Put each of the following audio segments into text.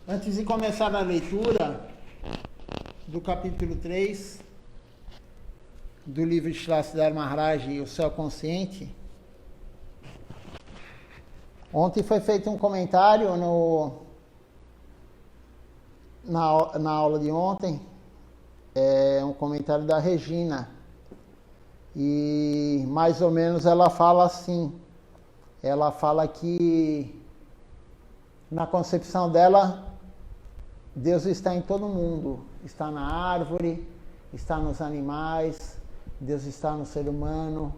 Antes de começar a leitura do capítulo 3 do livro de Shlasiddhar Maharaj e o Céu Consciente, ontem foi feito um comentário na aula de ontem, um comentário da Regina, e mais ou menos ela fala assim, ela fala que na concepção dela, Deus está em todo mundo, está na árvore, está nos animais, Deus está no ser humano,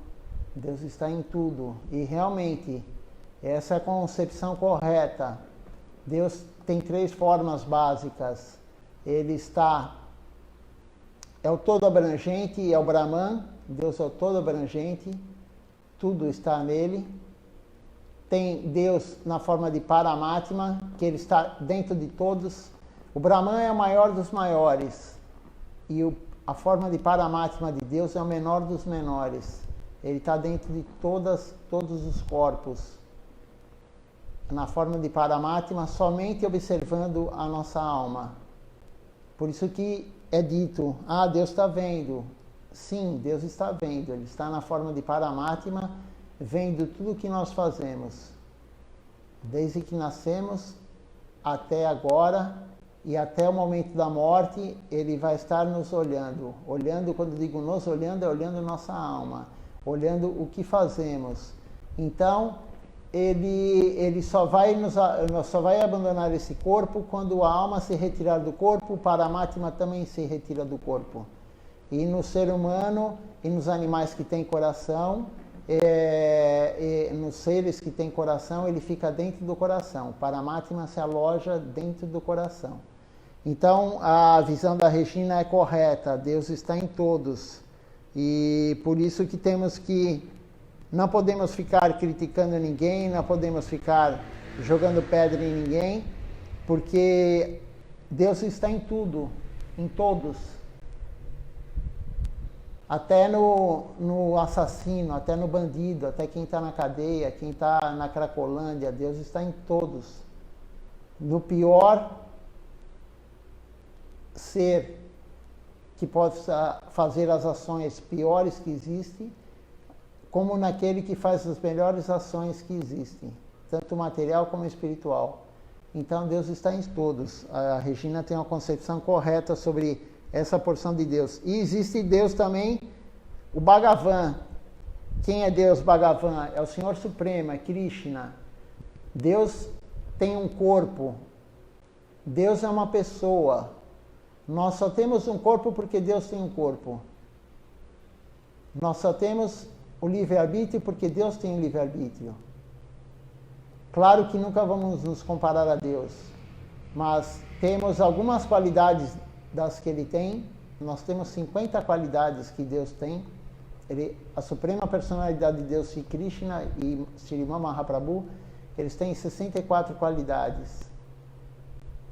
Deus está em tudo. E realmente, essa é a concepção correta. Deus tem três formas básicas. Ele é o todo abrangente, é o Brahman, Deus é o todo abrangente, tudo está nele. Tem Deus na forma de Paramatma, que ele está dentro de todos. O Brahman é o maior dos maiores e a forma de Paramatma de Deus é o menor dos menores. Ele está dentro de todos os corpos. Na forma de Paramatma, somente observando a nossa alma. Por isso que é dito, Deus está vendo. Sim, Deus está vendo. Ele está na forma de Paramatma, vendo tudo o que nós fazemos. Desde que nascemos até agora e até o momento da morte, ele vai estar nos olhando. Olhando, quando digo nos olhando, é olhando nossa alma. Olhando o que fazemos. Então, ele só vai abandonar esse corpo quando a alma se retirar do corpo, o Paramatma também se retira do corpo. E no ser humano e nos animais que têm coração, nos seres que têm coração, ele fica dentro do coração. Paramatma se aloja dentro do coração. Então, a visão da Regina é correta. Deus está em todos. E por isso que não podemos ficar criticando ninguém, não podemos ficar jogando pedra em ninguém, porque Deus está em tudo, em todos. Até no assassino, até no bandido, até quem está na cadeia, quem está na Cracolândia, Deus está em todos. No pior ser que possa fazer as ações piores que existem, como naquele que faz as melhores ações que existem, tanto material como espiritual. Então Deus está em todos. A Regina tem uma concepção correta sobre essa porção de Deus. E existe Deus também, o Bhagavan. Quem é Deus Bhagavan? É o Senhor Supremo, é Krishna. Deus tem um corpo. Deus é uma pessoa. Nós só temos um corpo porque Deus tem um corpo. Nós só temos o livre-arbítrio porque Deus tem um livre-arbítrio. Claro que nunca vamos nos comparar a Deus, mas temos algumas qualidades das que ele tem. Nós temos 50 qualidades que Deus tem. A suprema personalidade de Deus, Sri Krishna e Srimad Mahaprabhu, eles têm 64 qualidades.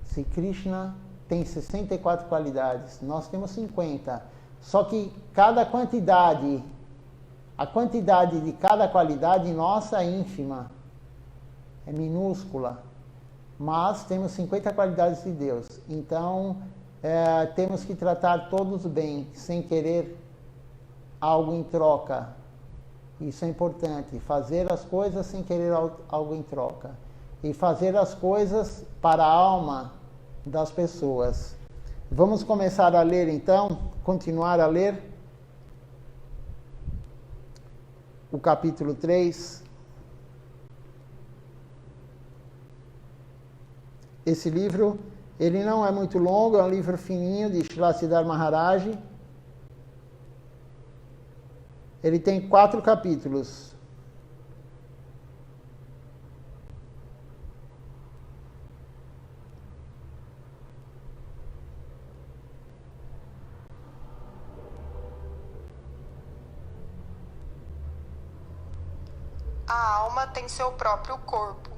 Sri Krishna tem 64 qualidades, nós temos 50. Só que a quantidade de cada qualidade nossa é ínfima, é minúscula. Mas temos 50 qualidades de Deus. Então, temos que tratar todos bem, sem querer algo em troca. Isso é importante, fazer as coisas sem querer algo em troca. E fazer as coisas para a alma das pessoas. Vamos começar a ler então, continuar a ler o capítulo 3. Esse livro, ele não é muito longo, é um livro fininho de Shlasiddhar Maharaj. Ele tem 4 capítulos. A alma tem seu próprio corpo.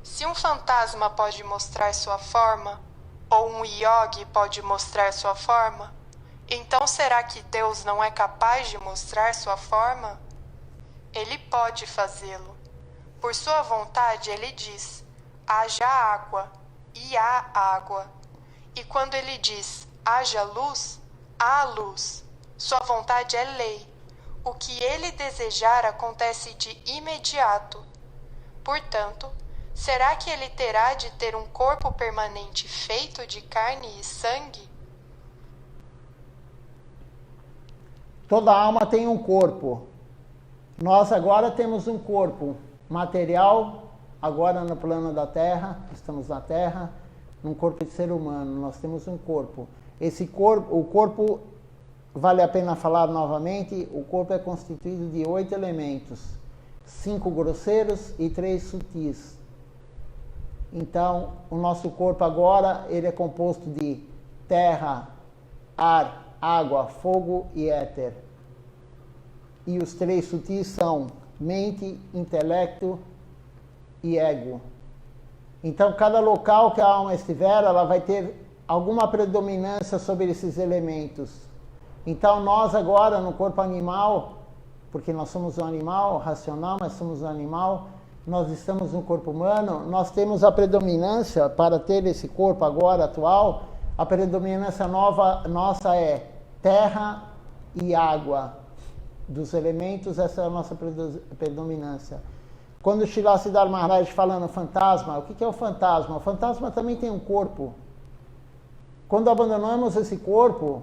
Se um fantasma pode mostrar sua forma, ou um yogi pode mostrar sua forma, então será que Deus não é capaz de mostrar sua forma? Ele pode fazê-lo. Por sua vontade, ele diz: haja água, e há água. E quando ele diz, haja luz, há luz. Sua vontade é lei. O que ele desejar acontece de imediato. Portanto, será que ele terá de ter um corpo permanente feito de carne e sangue? Toda alma tem um corpo. Nós agora temos um corpo material, agora no plano da Terra, estamos na Terra, num corpo de ser humano, nós temos um corpo. Esse corpo, o corpo, vale a pena falar novamente, o corpo é constituído de 8 elementos, 5 grosseiros e 3 sutis. Então, o nosso corpo agora, ele é composto de terra, ar, água, fogo e éter. E os 3 sutis são mente, intelecto e ego. Então, cada local que a alma estiver, ela vai ter alguma predominância sobre esses elementos. Então, nós agora, no corpo animal, porque nós somos um animal racional, mas somos um animal, nós estamos no corpo humano, nós temos a predominância, para ter esse corpo agora atual, a predominância nossa é terra e água. Dos elementos, essa é a nossa predominância. Quando Srila Siddhartha Maharaj fala no fantasma, o que é o fantasma? O fantasma também tem um corpo. Quando abandonamos esse corpo,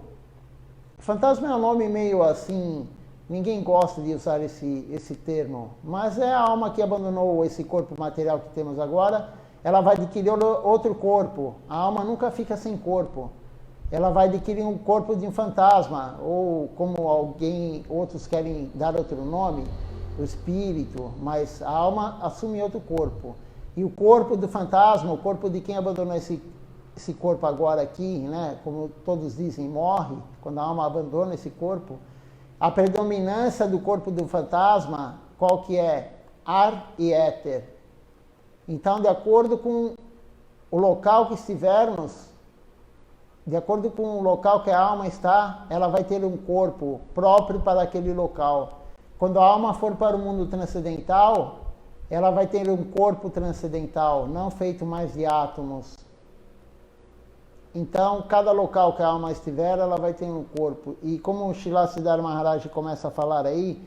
fantasma é um nome meio assim, ninguém gosta de usar esse termo, mas é a alma que abandonou esse corpo material que temos agora, ela vai adquirir outro corpo. A alma nunca fica sem corpo. Ela vai adquirir um corpo de um fantasma, ou como outros querem dar outro nome, o espírito, mas a alma assume outro corpo. E o corpo do fantasma, o corpo de quem abandonou esse corpo agora aqui, né, como todos dizem, morre, quando a alma abandona esse corpo, a predominância do corpo do fantasma, qual que é? Ar e éter. Então, de acordo com o local que estivermos, de acordo com o local que a alma está, ela vai ter um corpo próprio para aquele local. Quando a alma for para o mundo transcendental, ela vai ter um corpo transcendental, não feito mais de átomos. Então, cada local que a alma estiver, ela vai ter um corpo. E como o Srila Siddhartha Maharaj começa a falar aí,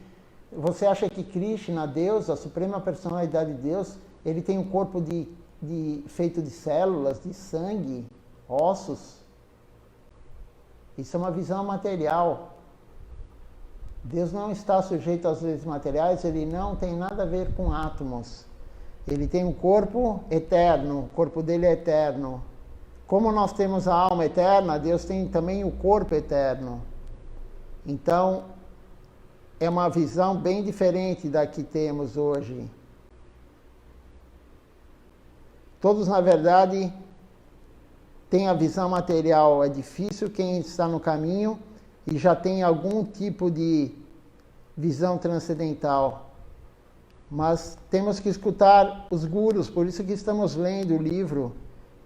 você acha que Krishna, Deus, a suprema personalidade de Deus, ele tem um corpo feito de células, de sangue, ossos? Isso é uma visão material. Deus não está sujeito às leis materiais, ele não tem nada a ver com átomos. Ele tem um corpo eterno, o corpo dele é eterno. Como nós temos a alma eterna, Deus tem também o corpo eterno. Então, é uma visão bem diferente da que temos hoje. Todos, na verdade, têm a visão material. É difícil quem está no caminho e já tem algum tipo de visão transcendental. Mas temos que escutar os gurus, por isso que estamos lendo o livro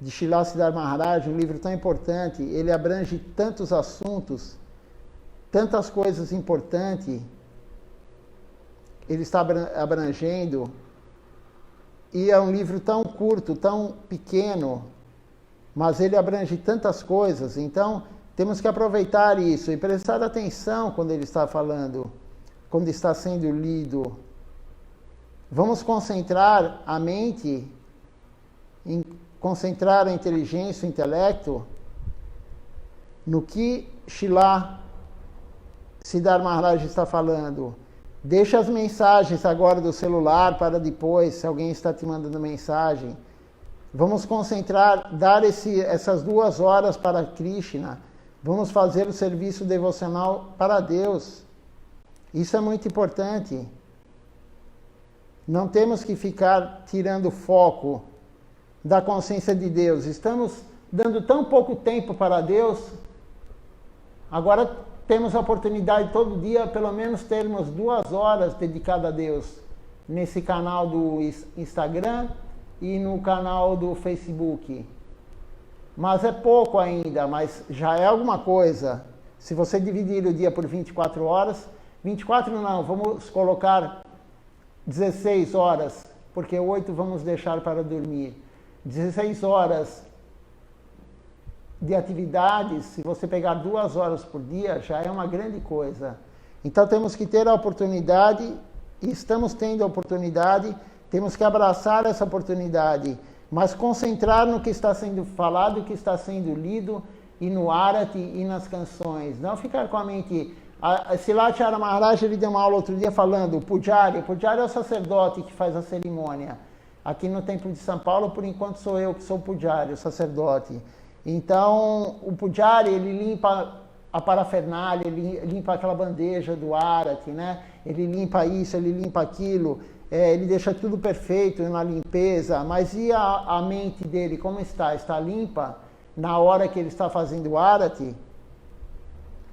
de Srila Siddhartha Maharaj, um livro tão importante. Ele abrange tantos assuntos, tantas coisas importantes, ele está abrangendo, e é um livro tão curto, tão pequeno, mas ele abrange tantas coisas. Então, temos que aproveitar isso e prestar atenção quando ele está falando, quando está sendo lido. Vamos concentrar a mente, concentrar a inteligência, o intelecto, no que Srila Siddhartha Maharaj está falando. Deixa as mensagens agora do celular para depois, se alguém está te mandando mensagem. Vamos concentrar, dar essas 2 horas para Krishna. Vamos fazer o serviço devocional para Deus. Isso é muito importante. Não temos que ficar tirando foco da consciência de Deus. Estamos dando tão pouco tempo para Deus. Agora temos a oportunidade todo dia, pelo menos termos 2 horas dedicadas a Deus. Nesse canal do Instagram e no canal do Facebook. Mas é pouco ainda, mas já é alguma coisa. Se você dividir o dia por 24 horas, 24 não, vamos colocar 16 horas, porque 8 vamos deixar para dormir. 16 horas de atividades, se você pegar 2 horas por dia, já é uma grande coisa. Então temos que ter a oportunidade, e estamos tendo a oportunidade, temos que abraçar essa oportunidade, mas concentrar no que está sendo falado, o que está sendo lido, e no Arati e nas canções. Não ficar com a mente... Silathyara Maharaj, ele deu uma aula outro dia falando, o Pujari é o sacerdote que faz a cerimônia. Aqui no Templo de São Paulo, por enquanto, sou eu que sou o Pujari, o sacerdote. Então, o Pujari, ele limpa a parafernália, ele limpa aquela bandeja do Arati, né? Ele limpa isso, ele limpa aquilo, ele deixa tudo perfeito na limpeza, mas e a mente dele, como está? Está limpa na hora que ele está fazendo o Arati?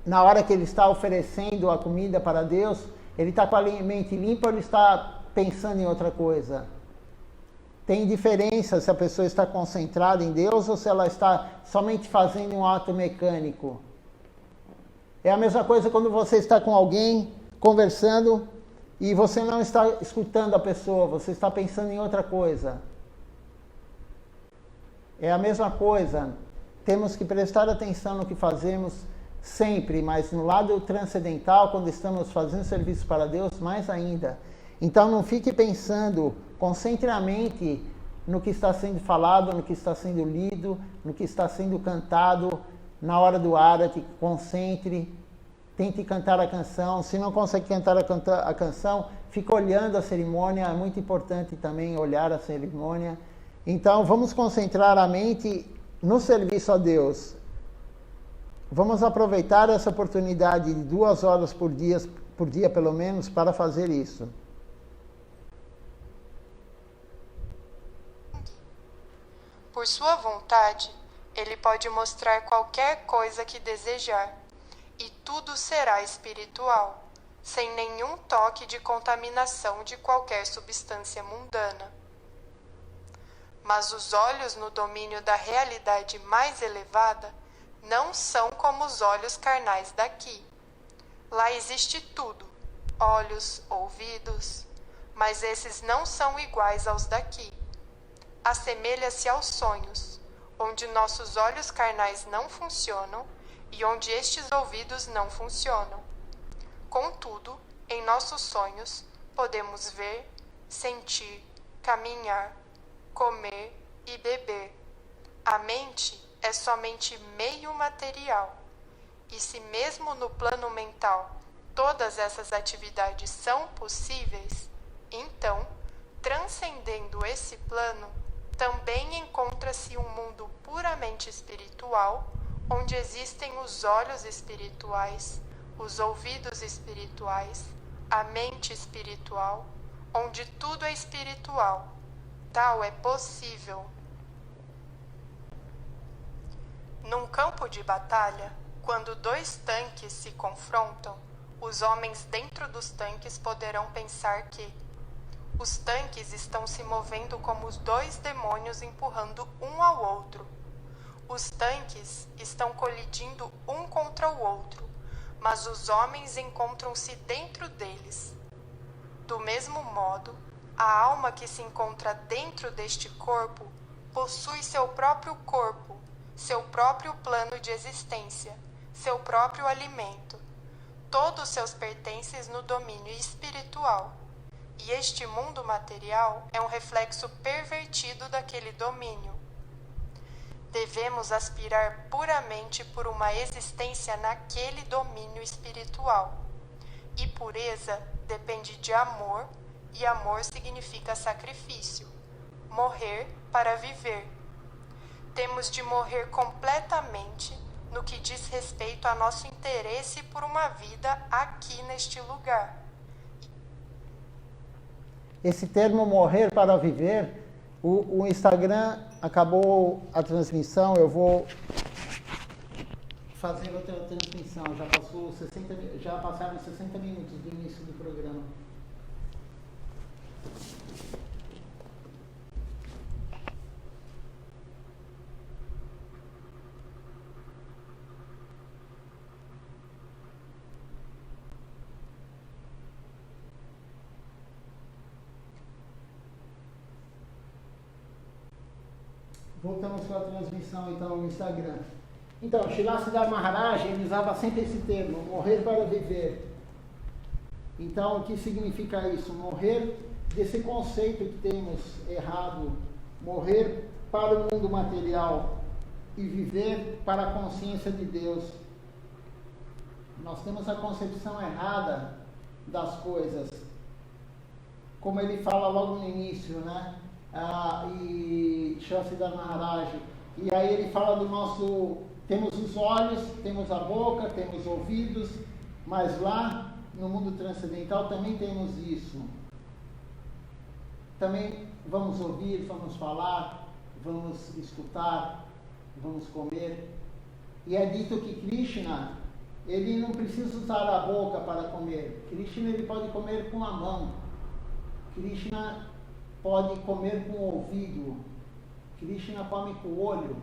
Na hora que ele está oferecendo a comida para Deus, ele está com a mente limpa ou ele está pensando em outra coisa? Tem diferença se a pessoa está concentrada em Deus ou se ela está somente fazendo um ato mecânico. É a mesma coisa quando você está com alguém conversando e você não está escutando a pessoa, você está pensando em outra coisa. É a mesma coisa. Temos que prestar atenção no que fazemos sempre, mas no lado transcendental, quando estamos fazendo serviço para Deus, mais ainda. Então não fique pensando, concentre a mente no que está sendo falado, no que está sendo lido, no que está sendo cantado, na hora do Arati, concentre, tente cantar a canção. Se não consegue cantar a canção, fica olhando a cerimônia, é muito importante também olhar a cerimônia. Então vamos concentrar a mente no serviço a Deus. Vamos aproveitar essa oportunidade de 2 horas por dia pelo menos, para fazer isso. Por sua vontade, ele pode mostrar qualquer coisa que desejar, e tudo será espiritual, sem nenhum toque de contaminação de qualquer substância mundana. Mas os olhos no domínio da realidade mais elevada não são como os olhos carnais daqui. Lá existe tudo, olhos, ouvidos, mas esses não são iguais aos daqui. Assemelha-se aos sonhos, onde nossos olhos carnais não funcionam e onde estes ouvidos não funcionam. Contudo, em nossos sonhos, podemos ver, sentir, caminhar, comer e beber. A mente é somente meio material, e se mesmo no plano mental todas essas atividades são possíveis, então, transcendendo esse plano, também encontra-se um mundo puramente espiritual, onde existem os olhos espirituais, os ouvidos espirituais, a mente espiritual, onde tudo é espiritual. Tal é possível. Num campo de batalha, quando 2 tanques se confrontam, os homens dentro dos tanques poderão pensar que os tanques estão se movendo como os 2 demônios empurrando um ao outro. Os tanques estão colidindo um contra o outro, mas os homens encontram-se dentro deles. Do mesmo modo, a alma que se encontra dentro deste corpo possui seu próprio corpo, seu próprio plano de existência, seu próprio alimento, todos seus pertences no domínio espiritual. E este mundo material é um reflexo pervertido daquele domínio. Devemos aspirar puramente por uma existência naquele domínio espiritual. E pureza depende de amor, e amor significa sacrifício. Morrer para viver. Temos de morrer completamente no que diz respeito a nosso interesse por uma vida aqui neste lugar. Esse termo morrer para viver, o Instagram acabou a transmissão, eu vou fazer outra transmissão, já passaram 60 minutos do início do programa. Voltamos com a transmissão então no Instagram. Então, Srila Siddhartha Maharaj, ele usava sempre esse termo, morrer para viver. Então, o que significa isso? Morrer desse conceito que temos errado, morrer para o mundo material e viver para a consciência de Deus. Nós temos a concepção errada das coisas. Como ele fala logo no início, né? E Srila Siddhartha Maharaj. E aí ele fala do nosso... Temos os olhos, temos a boca, temos ouvidos, mas lá no mundo transcendental também temos isso. Também vamos ouvir, vamos falar, vamos escutar, vamos comer. E é dito que Krishna, ele não precisa usar a boca para comer. Krishna, ele pode comer com a mão. Krishna pode comer com o ouvido. Krishna come com o olho.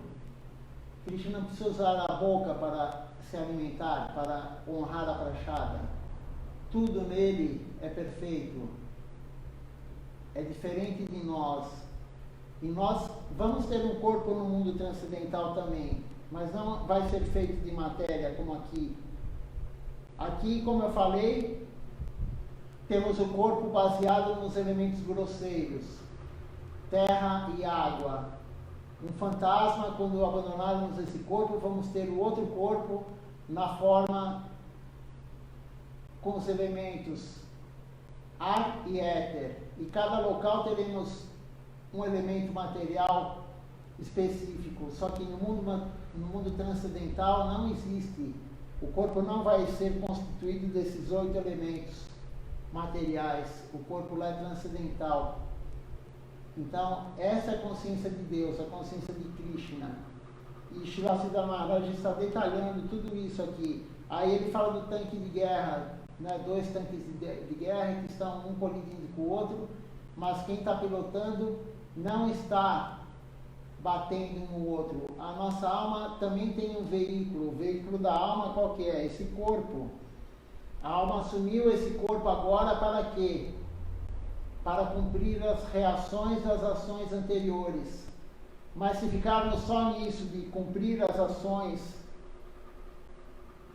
Krishna não precisa usar a boca para se alimentar, para honrar a prachada. Tudo nele é perfeito. É diferente de nós. E nós vamos ter um corpo no mundo transcendental também, mas não vai ser feito de matéria como aqui. Aqui, como eu falei, temos o corpo baseado nos elementos grosseiros, terra e água. Um fantasma, quando abandonarmos esse corpo, vamos ter o outro corpo na forma com os elementos ar e éter. E cada local teremos um elemento material específico. Só que no mundo transcendental não existe. O corpo não vai ser constituído desses 8 elementos materiais. O corpo lá é transcendental. Então, essa é a consciência de Deus, a consciência de Krishna. E Srila Siddhartha Maharaj está detalhando tudo isso aqui. Aí ele fala do tanque de guerra, né? 2 tanques de guerra que estão um colidindo com o outro, mas quem está pilotando não está batendo um no outro. A nossa alma também tem um veículo. O veículo da alma qual que é? Esse corpo. A alma assumiu esse corpo agora para quê? Para cumprir as reações das ações anteriores. Mas se ficarmos só nisso de cumprir as ações,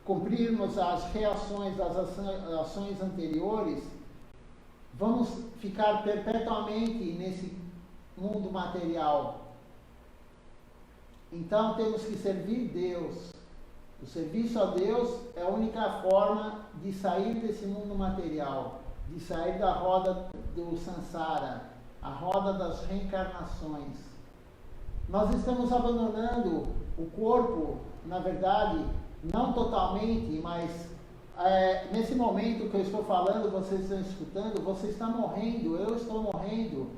cumprirmos as reações das ações anteriores, vamos ficar perpetuamente nesse mundo material. Então temos que servir Deus. O serviço a Deus é a única forma de sair desse mundo material, de sair da roda do samsara, a roda das reencarnações. Nós estamos abandonando o corpo, na verdade, não totalmente, mas nesse momento que eu estou falando, vocês estão escutando, você está morrendo, eu estou morrendo.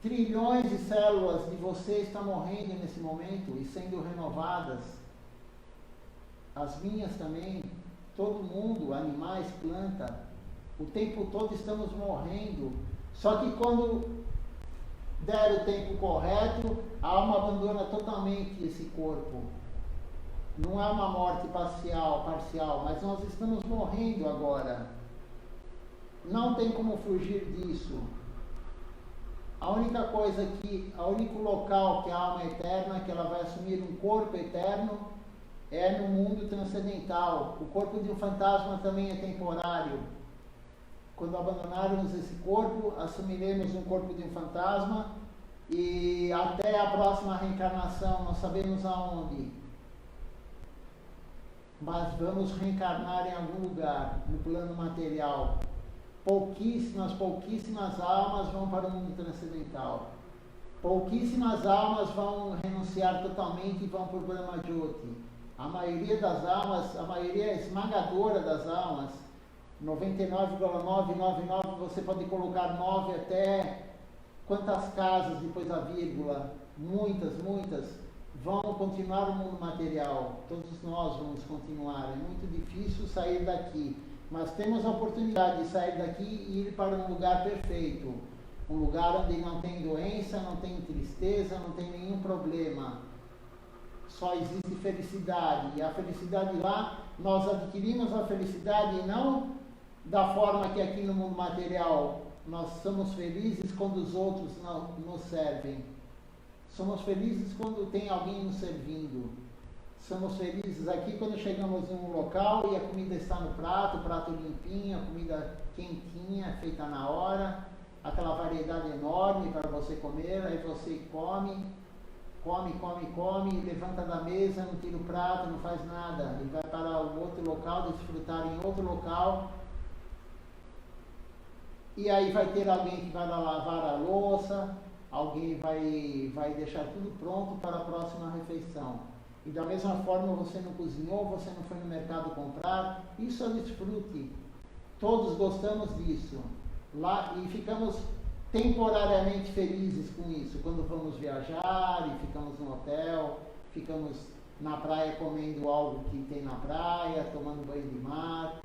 Trilhões de células de você estão morrendo nesse momento e sendo renovadas. As minhas também, todo mundo, animais, planta. O tempo todo estamos morrendo. Só que quando der o tempo correto, a alma abandona totalmente esse corpo. Não é uma morte parcial, mas nós estamos morrendo agora. Não tem como fugir disso. A única coisa o único local que a alma é eterna, que ela vai assumir um corpo eterno, é no mundo transcendental. O corpo de um fantasma também é temporário. Quando abandonarmos esse corpo, assumiremos um corpo de um fantasma e até a próxima reencarnação, não sabemos aonde, mas vamos reencarnar em algum lugar, no plano material. Pouquíssimas almas vão para o mundo transcendental. Pouquíssimas almas vão renunciar totalmente e vão para o Brahma Jyoti. A maioria das almas, a maioria esmagadora das almas, 99,999, você pode colocar 9 até quantas casas depois da vírgula, muitas, vão continuar no mundo material. Todos nós vamos continuar. É muito difícil sair daqui, mas temos a oportunidade de sair daqui e ir para um lugar perfeito, um lugar onde não tem doença, não tem tristeza, não tem nenhum problema, só existe felicidade. E a felicidade lá, nós adquirimos a felicidade não da forma que aqui no mundo material nós somos felizes quando os outros nos servem. Somos felizes quando tem alguém nos servindo. somos felizes aqui quando chegamos em um local e a comida está no prato, o prato limpinho, a comida quentinha, feita na hora, aquela variedade enorme para você comer, aí você come, levanta da mesa, não tira o prato, não faz nada, e vai para o outro local, desfrutar em outro local, e aí vai ter alguém que vai lavar a louça, alguém vai deixar tudo pronto para a próxima refeição. E da mesma forma você não cozinhou, você não foi no mercado comprar, isso é desfrute. Todos gostamos disso. Lá, e ficamos temporariamente felizes com isso, quando vamos viajar e ficamos no hotel, ficamos na praia comendo algo que tem na praia, tomando banho de mar.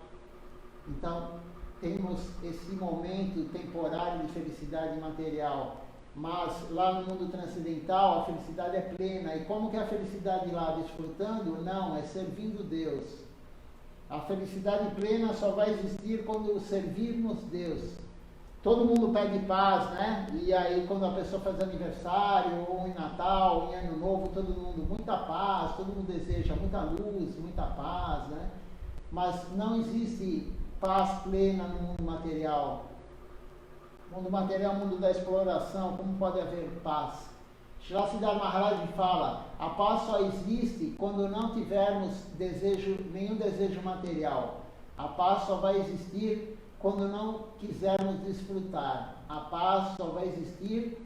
Então, temos esse momento temporário de felicidade material, mas lá no mundo transcendental a felicidade é plena. E como que é a felicidade lá? Desfrutando? Não, é servindo Deus. A felicidade plena só vai existir quando servirmos Deus. Todo mundo pede paz, né? E aí quando a pessoa faz aniversário, ou em Natal, ou em Ano Novo, todo mundo, muita paz, todo mundo deseja muita luz, muita paz, né? Mas não existe paz plena no mundo material. O mundo material é o mundo da exploração, como pode haver paz? Srila Siddhartha Maharaj fala, a paz só existe quando não tivermos nenhum desejo material. A paz só vai existir quando não quisermos desfrutar. A paz só vai existir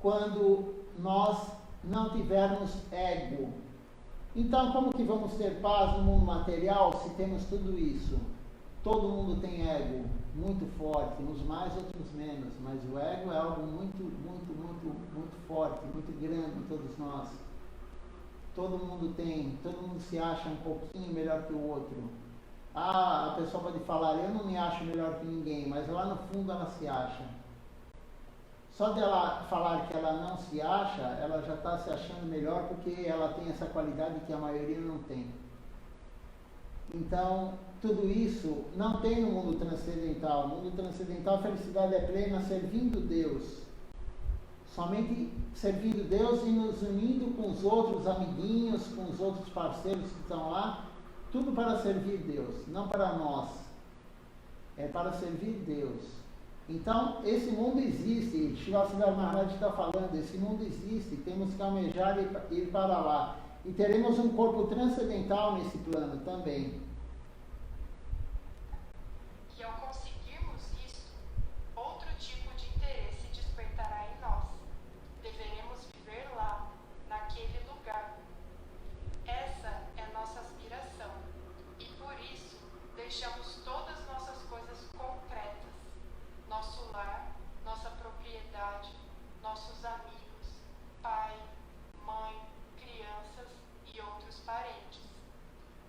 quando nós não tivermos ego. Então, como que vamos ter paz no mundo material se temos tudo isso? Todo mundo tem ego muito forte, uns mais, outros menos, mas o ego é algo muito forte, muito grande em todos nós. Todo mundo tem, todo mundo se acha um pouquinho melhor que o outro. Ah, a pessoa pode falar, eu não me acho melhor que ninguém, mas lá no fundo ela se acha. Só dela falar que ela não se acha, ela já está se achando melhor porque ela tem essa qualidade que a maioria não tem. Então, tudo isso não tem no mundo transcendental. No mundo transcendental a felicidade é plena servindo Deus. Somente servindo Deus e nos unindo com os outros amiguinhos, com os outros parceiros que estão lá, tudo para servir Deus, não para nós. É para servir Deus. Então, esse mundo existe. Srila Siddhartha Maharaj está falando, esse mundo existe, temos que almejar e ir para lá. E teremos um corpo transcendental nesse plano também. E ao conseguirmos isso, outro tipo de interesse despertará em nós. Deveremos viver lá, naquele lugar. Essa é nossa aspiração. E por isso, deixamos todas nossas coisas concretas. Nosso lar, nossa propriedade, nossos amigos, pai, mãe, crianças e outros parentes.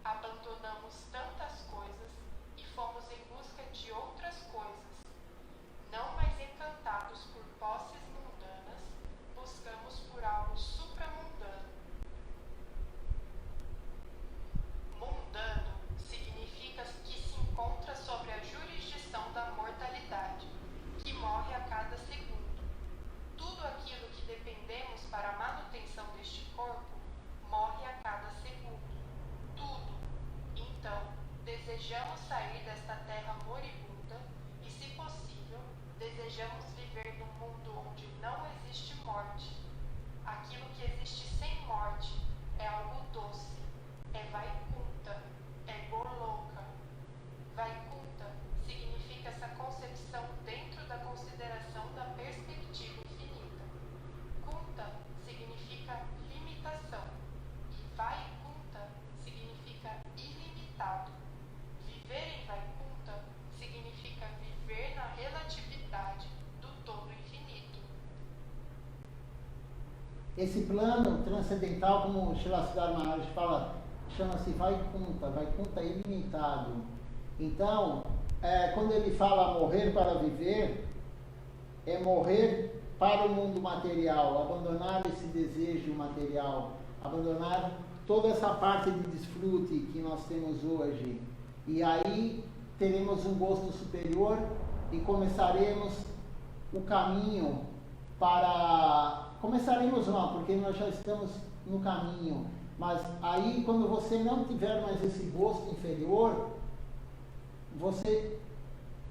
Abandonamos tantas coisas e fomos em busca de outras coisas. Não mais encantados por posses mundanas, buscamos por algo supramundano. Mundano significa que se encontra sobre a jurisdição da mortalidade, que morre a cada segundo. Tudo aquilo que dependemos para a manutenção deste corpo morre a cada segundo. Tudo. Então, desejamos sair desta terra moribunda e, se possível, desejamos viver num mundo onde não existe morte. Aquilo que existe sem morte é algo doce, é Vaikunta, é Goloka. Vaikunta significa essa concepção dentro da consideração da perspectiva infinita. Kunta significa limitação e Vaikunta significa ilimitado. Viver em Vaikunta significa viver na relatividade do todo infinito. Esse plano transcendental, como Srila Siddhartha Maharaj fala, chama-se Vaikunta, Vaikunta ilimitado. Então, quando ele fala morrer para viver, é morrer para o mundo material, abandonar esse desejo material, abandonar toda essa parte de desfrute que nós temos hoje. E aí teremos um gosto superior e começaremos o caminho para... Começaremos não, porque nós já estamos no caminho, Mas aí, quando você não tiver mais esse gosto inferior, você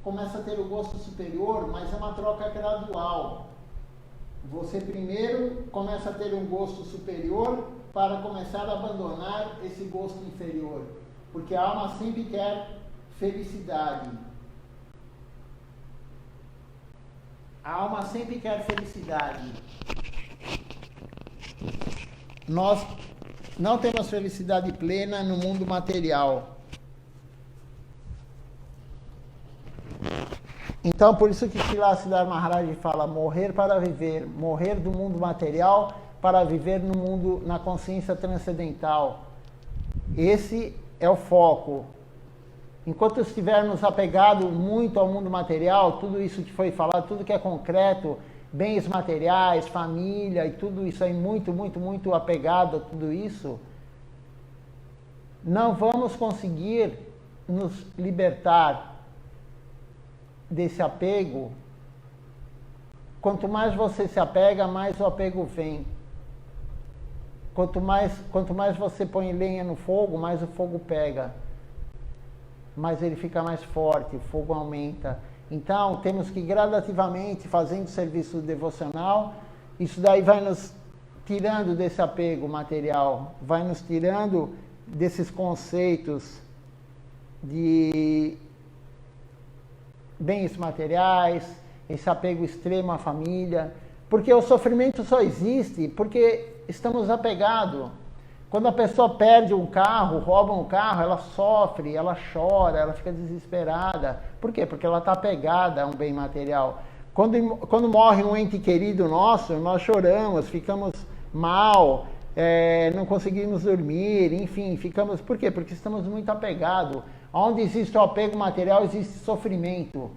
começa a ter o gosto superior, mas é uma troca gradual. Você primeiro começa a ter um gosto superior para começar a abandonar esse gosto inferior. Porque a alma sempre quer felicidade. A alma sempre quer felicidade. Nós não temos felicidade plena no mundo material. Então, por isso que Srila Siddhartha Maharaj fala morrer para viver, morrer do mundo material para viver no mundo, na consciência transcendental. Esse é o foco. Enquanto estivermos apegados muito ao mundo material, tudo isso que foi falado, tudo que é concreto, bens materiais, família e tudo isso aí muito apegado a tudo isso, não vamos conseguir nos libertar desse apego. Quanto mais você se apega, mais o apego vem. Quanto mais você põe lenha no fogo, mais o fogo pega. Mais ele fica mais forte, o fogo aumenta. Então, temos que gradativamente, fazendo serviço devocional, isso daí vai nos tirando desse apego material, vai nos tirando desses conceitos de bens materiais, esse apego extremo à família, porque o sofrimento só existe porque estamos apegados. Quando a pessoa perde um carro, rouba um carro, ela sofre, ela chora, ela fica desesperada. Por quê? Porque ela está apegada a um bem material. Quando morre um ente querido nosso, nós choramos, ficamos mal, não conseguimos dormir, enfim, ficamos... Por quê? Porque estamos muito apegados. Onde existe o apego material, existe sofrimento.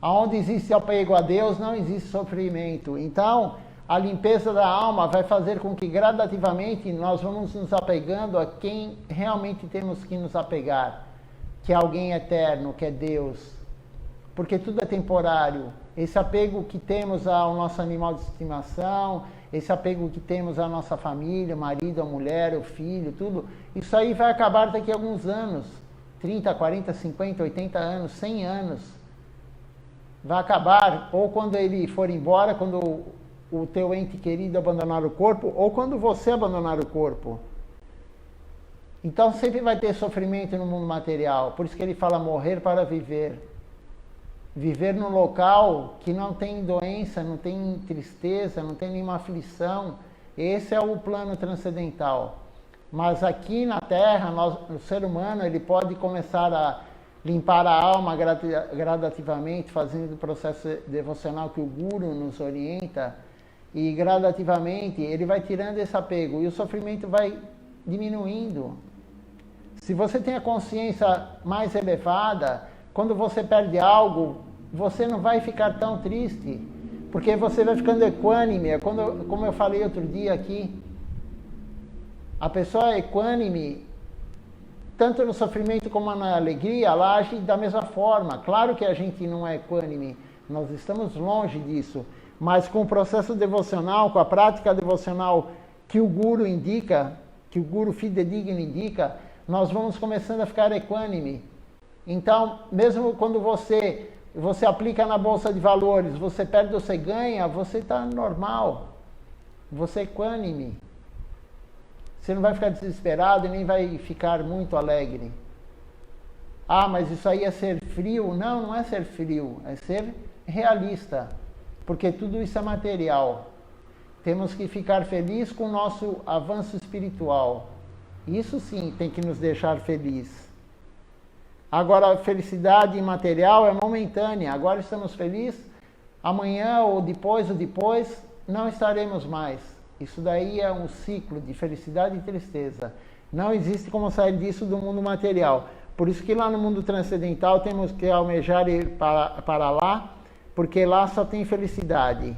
Onde existe apego a Deus, não existe sofrimento. Então, a limpeza da alma vai fazer com que gradativamente nós vamos nos apegando a quem realmente temos que nos apegar, que é alguém eterno, que é Deus. Porque tudo é temporário. Esse apego que temos ao nosso animal de estimação, esse apego que temos à nossa família, o marido, a mulher, o filho, tudo, isso aí vai acabar daqui a alguns anos. 30, 40, 50, 80 anos, 100 anos. Vai acabar, ou quando ele for embora, quando o teu ente querido abandonar o corpo, ou quando você abandonar o corpo. Então sempre vai ter sofrimento no mundo material. Por isso que ele fala morrer para viver. Viver num local que não tem doença, não tem tristeza, não tem nenhuma aflição. Esse é o plano transcendental. Mas aqui na Terra, o ser humano, ele pode começar a limpar a alma gradativamente, fazendo o processo devocional que o Guru nos orienta, e gradativamente ele vai tirando esse apego e o sofrimento vai diminuindo. Se você tem a consciência mais elevada, quando você perde algo, você não vai ficar tão triste, porque você vai ficando equânime. Como eu falei outro dia aqui, a pessoa é equânime, tanto no sofrimento como na alegria, ela age da mesma forma. Claro que a gente não é equânime, nós estamos longe disso, mas com o processo devocional, com a prática devocional que o Guru indica, que o Guru fidedigno indica, nós vamos começando a ficar equânime. Então, mesmo quando você aplica na Bolsa de Valores, você perde ou você ganha, você está normal, você é equânime. Você não vai ficar desesperado e nem vai ficar muito alegre. Ah, mas isso aí é ser frio? Não, não é ser frio, é ser realista. Porque tudo isso é material. Temos que ficar felizes com o nosso avanço espiritual. Isso sim tem que nos deixar felizes. Agora, a felicidade material é momentânea. Agora estamos felizes, amanhã ou depois não estaremos mais. Isso daí é um ciclo de felicidade e tristeza. Não existe como sair disso do mundo material. Por isso que lá no mundo transcendental temos que almejar ir para lá, porque lá só tem felicidade.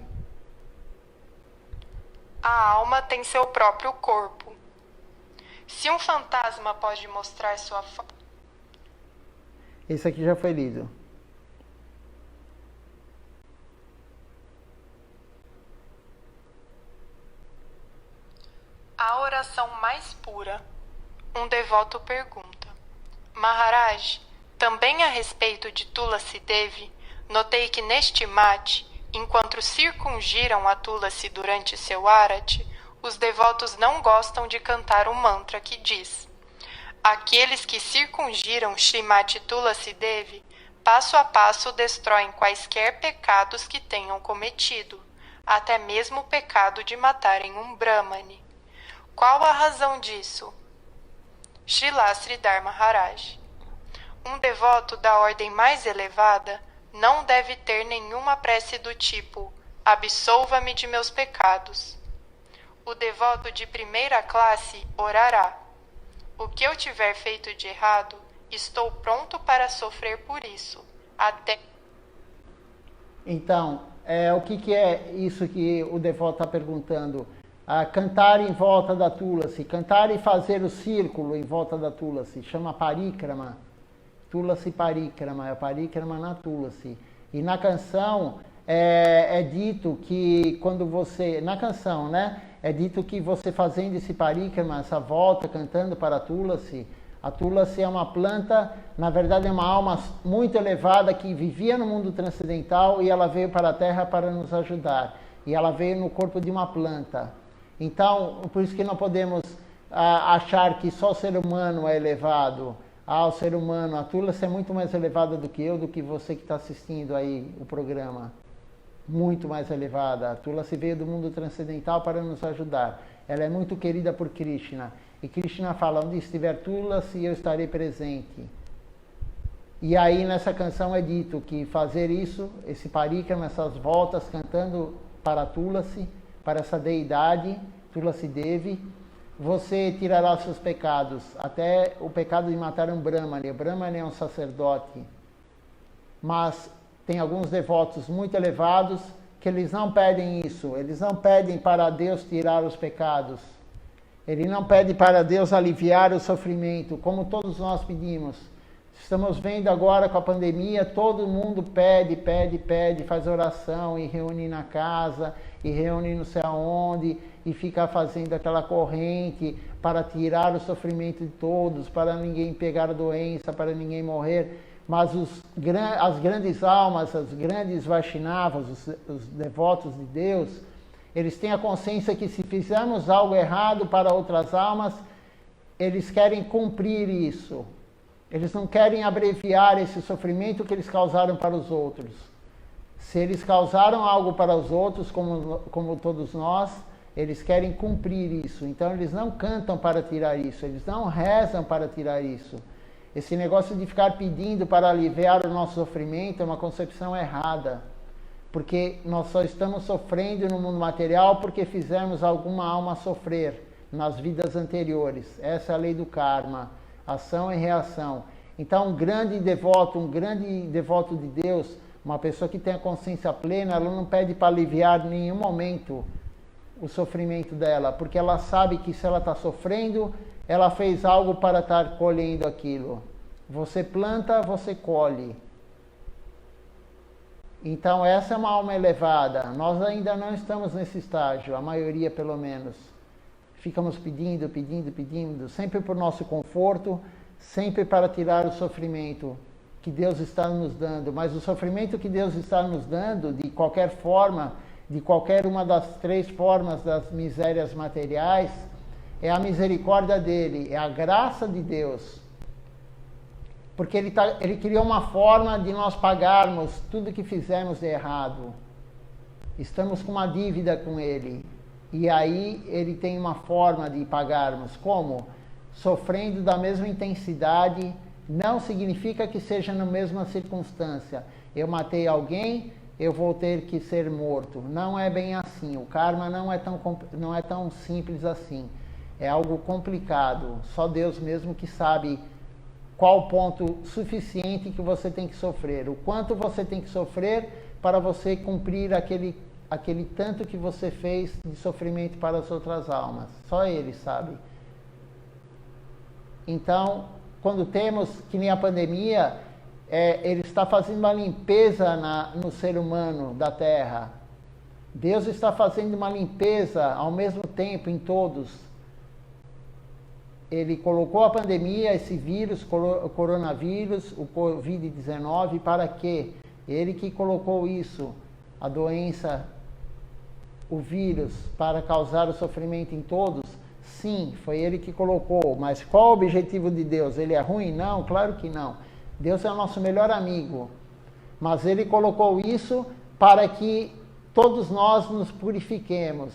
A alma tem seu próprio corpo. Se um fantasma pode mostrar sua forma... Esse aqui já foi lido. A oração mais devoto pergunta: Maharaj, também a respeito de Tulasi Devi, notei que neste mate, enquanto circungiram a Tulasi durante seu arati, os devotos não gostam de cantar o mantra que diz: aqueles que circungiram Srimati Tulasi Devi, passo a passo destroem quaisquer pecados que tenham cometido, até mesmo o pecado de matarem um Brahmane. Qual a razão disso? Srila Sridhar Maharaj: um devoto da ordem mais elevada não deve ter nenhuma prece do tipo absolva-me de meus pecados. O devoto de primeira classe orará: o que eu tiver feito de errado, estou pronto para sofrer por isso, até... Então, o que é isso que o devoto está perguntando? Cantar em volta da Tulasi, cantar e fazer o círculo em volta da Tulasi, chama parikrama, Tulasi parikrama, é parikrama na Tulasi. E na canção é dito que quando você, na canção, né, é dito que você fazendo esse parikrama, essa volta, cantando para a Tulasi é uma planta, na verdade é uma alma muito elevada que vivia no mundo transcendental e ela veio para a Terra para nos ajudar. E ela veio no corpo de uma planta. Então, por isso que não podemos achar que só o ser humano é elevado. O ser humano, a Tulasi é muito mais elevada do que eu, do que você que está assistindo aí o programa. Muito mais elevada. A Tulasi veio do mundo transcendental para nos ajudar. Ela é muito querida por Krishna. E Krishna fala: onde estiver Tulasi, eu estarei presente. E aí nessa canção é dito que fazer isso, esse parikrama, essas voltas, cantando para Tulasi, para essa deidade, Tulasi Devi, você tirará os seus pecados, até o pecado de matar um Brahmane. O Brahmane é um sacerdote. Mas tem alguns devotos muito elevados que eles não pedem isso. Eles não pedem para Deus tirar os pecados. Ele não pede para Deus aliviar o sofrimento, como todos nós pedimos. Estamos vendo agora com a pandemia, todo mundo pede, faz oração e reúne na casa, e reúne não sei aonde, e fica fazendo aquela corrente para tirar o sofrimento de todos, para ninguém pegar a doença, para ninguém morrer. Mas as grandes almas, as grandes Vaishnavas, os devotos de Deus, eles têm a consciência que se fizermos algo errado para outras almas, eles querem cumprir isso. Eles não querem abreviar esse sofrimento que eles causaram para os outros. Se eles causaram algo para os outros, como todos nós, eles querem cumprir isso. Então eles não cantam para tirar isso, eles não rezam para tirar isso. Esse negócio de ficar pedindo para aliviar o nosso sofrimento é uma concepção errada. Porque nós só estamos sofrendo no mundo material porque fizemos alguma alma sofrer nas vidas anteriores. Essa é a lei do karma, ação e reação. Então um grande devoto de Deus, uma pessoa que tem a consciência plena, ela não pede para aliviar em nenhum momento o sofrimento dela, porque ela sabe que se ela está sofrendo, ela fez algo para estar colhendo aquilo. Você planta, você colhe. Então essa é uma alma elevada. Nós ainda não estamos nesse estágio, a maioria pelo menos. Ficamos pedindo, sempre por nosso conforto, sempre para tirar o sofrimento que Deus está nos dando. Mas o sofrimento que Deus está nos dando, de qualquer forma, de qualquer uma das 3 formas das misérias materiais, é a misericórdia dele, é a graça de Deus. Porque ele criou uma forma de nós pagarmos tudo que fizemos de errado. Estamos com uma dívida com ele. E aí ele tem uma forma de pagarmos. Como? Sofrendo da mesma intensidade. Não significa que seja na mesma circunstância. Eu matei alguém, eu vou ter que ser morto. Não é bem assim. O karma não é tão simples assim. É algo complicado. Só Deus mesmo que sabe qual o ponto suficiente que você tem que sofrer. O quanto você tem que sofrer para você cumprir aquele tanto que você fez de sofrimento para as outras almas. Só Ele sabe. Então, quando temos, que nem a pandemia, Ele está fazendo uma limpeza no ser humano da Terra. Deus está fazendo uma limpeza ao mesmo tempo em todos. ele colocou a pandemia, esse vírus, o coronavírus, o Covid-19, para quê? Ele que colocou isso, a doença, o vírus, para causar o sofrimento em todos? Sim, foi ele que colocou. Mas qual o objetivo de Deus? Ele é ruim? Não, claro que não. Deus é o nosso melhor amigo. Mas ele colocou isso para que todos nós nos purifiquemos.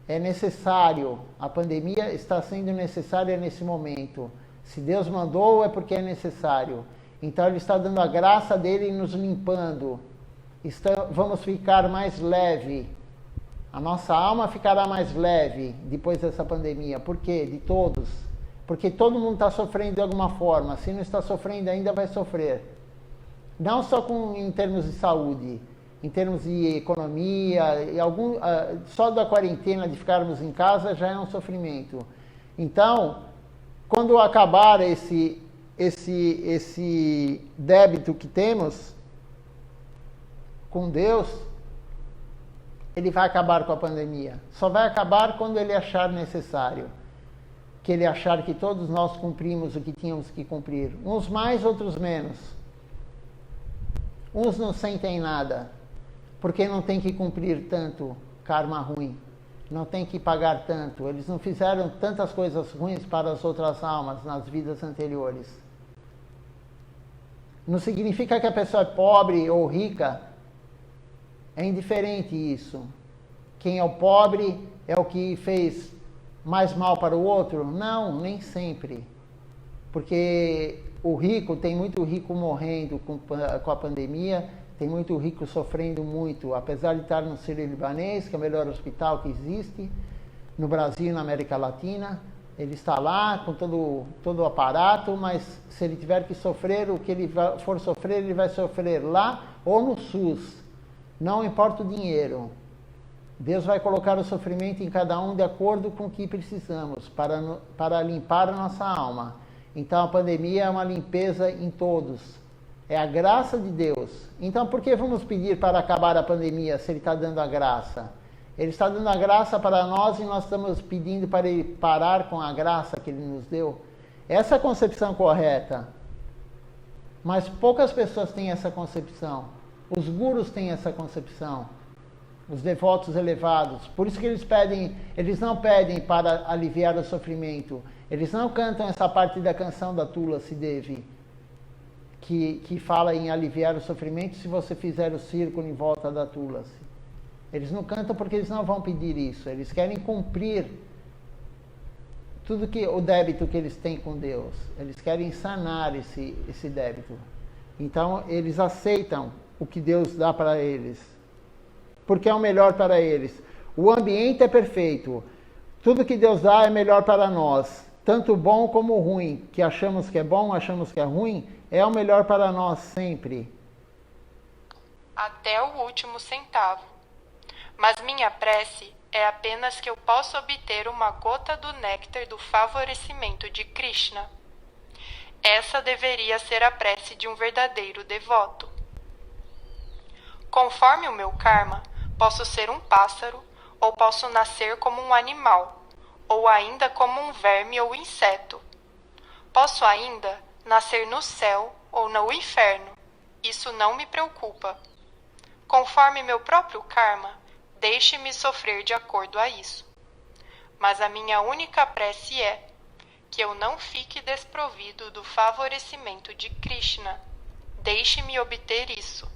É necessário, a pandemia está sendo necessária nesse momento. Se Deus mandou, é porque é necessário. Então ele está dando a graça dele e nos limpando. Vamos ficar mais leve. A nossa alma ficará mais leve depois dessa pandemia. Por quê? De todos. Porque todo mundo está sofrendo de alguma forma. Se não está sofrendo, ainda vai sofrer. Não só em termos de saúde, em termos de economia, só da quarentena, de ficarmos em casa, já é um sofrimento. Então, quando acabar esse débito que temos com Deus, ele vai acabar com a pandemia. Só vai acabar quando ele achar necessário. Que ele achar que todos nós cumprimos o que tínhamos que cumprir. Uns mais, outros menos. Uns não sentem nada, porque não tem que cumprir tanto karma ruim. Não tem que pagar tanto. Eles não fizeram tantas coisas ruins para as outras almas nas vidas anteriores. Não significa que a pessoa é pobre ou rica. É indiferente isso. Quem é o pobre é o que fez mais mal para o outro? Não, nem sempre. Porque o rico, tem muito rico morrendo com a pandemia, tem muito rico sofrendo muito, apesar de estar no Sírio-Libanês, que é o melhor hospital que existe, no Brasil e na América Latina. Ele está lá com todo o aparato, mas se ele tiver que sofrer, o que ele for sofrer, ele vai sofrer lá ou no SUS. Não importa o dinheiro. Deus vai colocar o sofrimento em cada um de acordo com o que precisamos para limpar a nossa alma. Então a pandemia é uma limpeza em todos. É a graça de Deus. Então por que vamos pedir para acabar a pandemia se Ele está dando a graça? Ele está dando a graça para nós e nós estamos pedindo para Ele parar com a graça que Ele nos deu. Essa é a concepção correta. Mas poucas pessoas têm essa concepção. Os gurus têm essa concepção. Os devotos elevados. Por isso que eles não pedem para aliviar o sofrimento. Eles não cantam essa parte da canção da Tulasi Devi, que fala em aliviar o sofrimento se você fizer o círculo em volta da Tulasi. Eles não cantam porque eles não vão pedir isso. Eles querem cumprir tudo o débito que eles têm com Deus. Eles querem sanar esse débito. Então, eles aceitam o que Deus dá para eles, porque é o melhor para eles. O ambiente é perfeito. Tudo que Deus dá é melhor para nós. Tanto bom como ruim. Que achamos que é bom, achamos que é ruim, é o melhor para nós sempre. Até o último centavo. Mas minha prece é apenas que eu possa obter uma gota do néctar do favorecimento de Krishna. Essa deveria ser a prece de um verdadeiro devoto. Conforme o meu karma, posso ser um pássaro, ou posso nascer como um animal, ou ainda como um verme ou inseto. Posso ainda nascer no céu ou no inferno. Isso não me preocupa. Conforme meu próprio karma, deixe-me sofrer de acordo a isso. Mas a minha única prece é que eu não fique desprovido do favorecimento de Krishna. Deixe-me obter isso.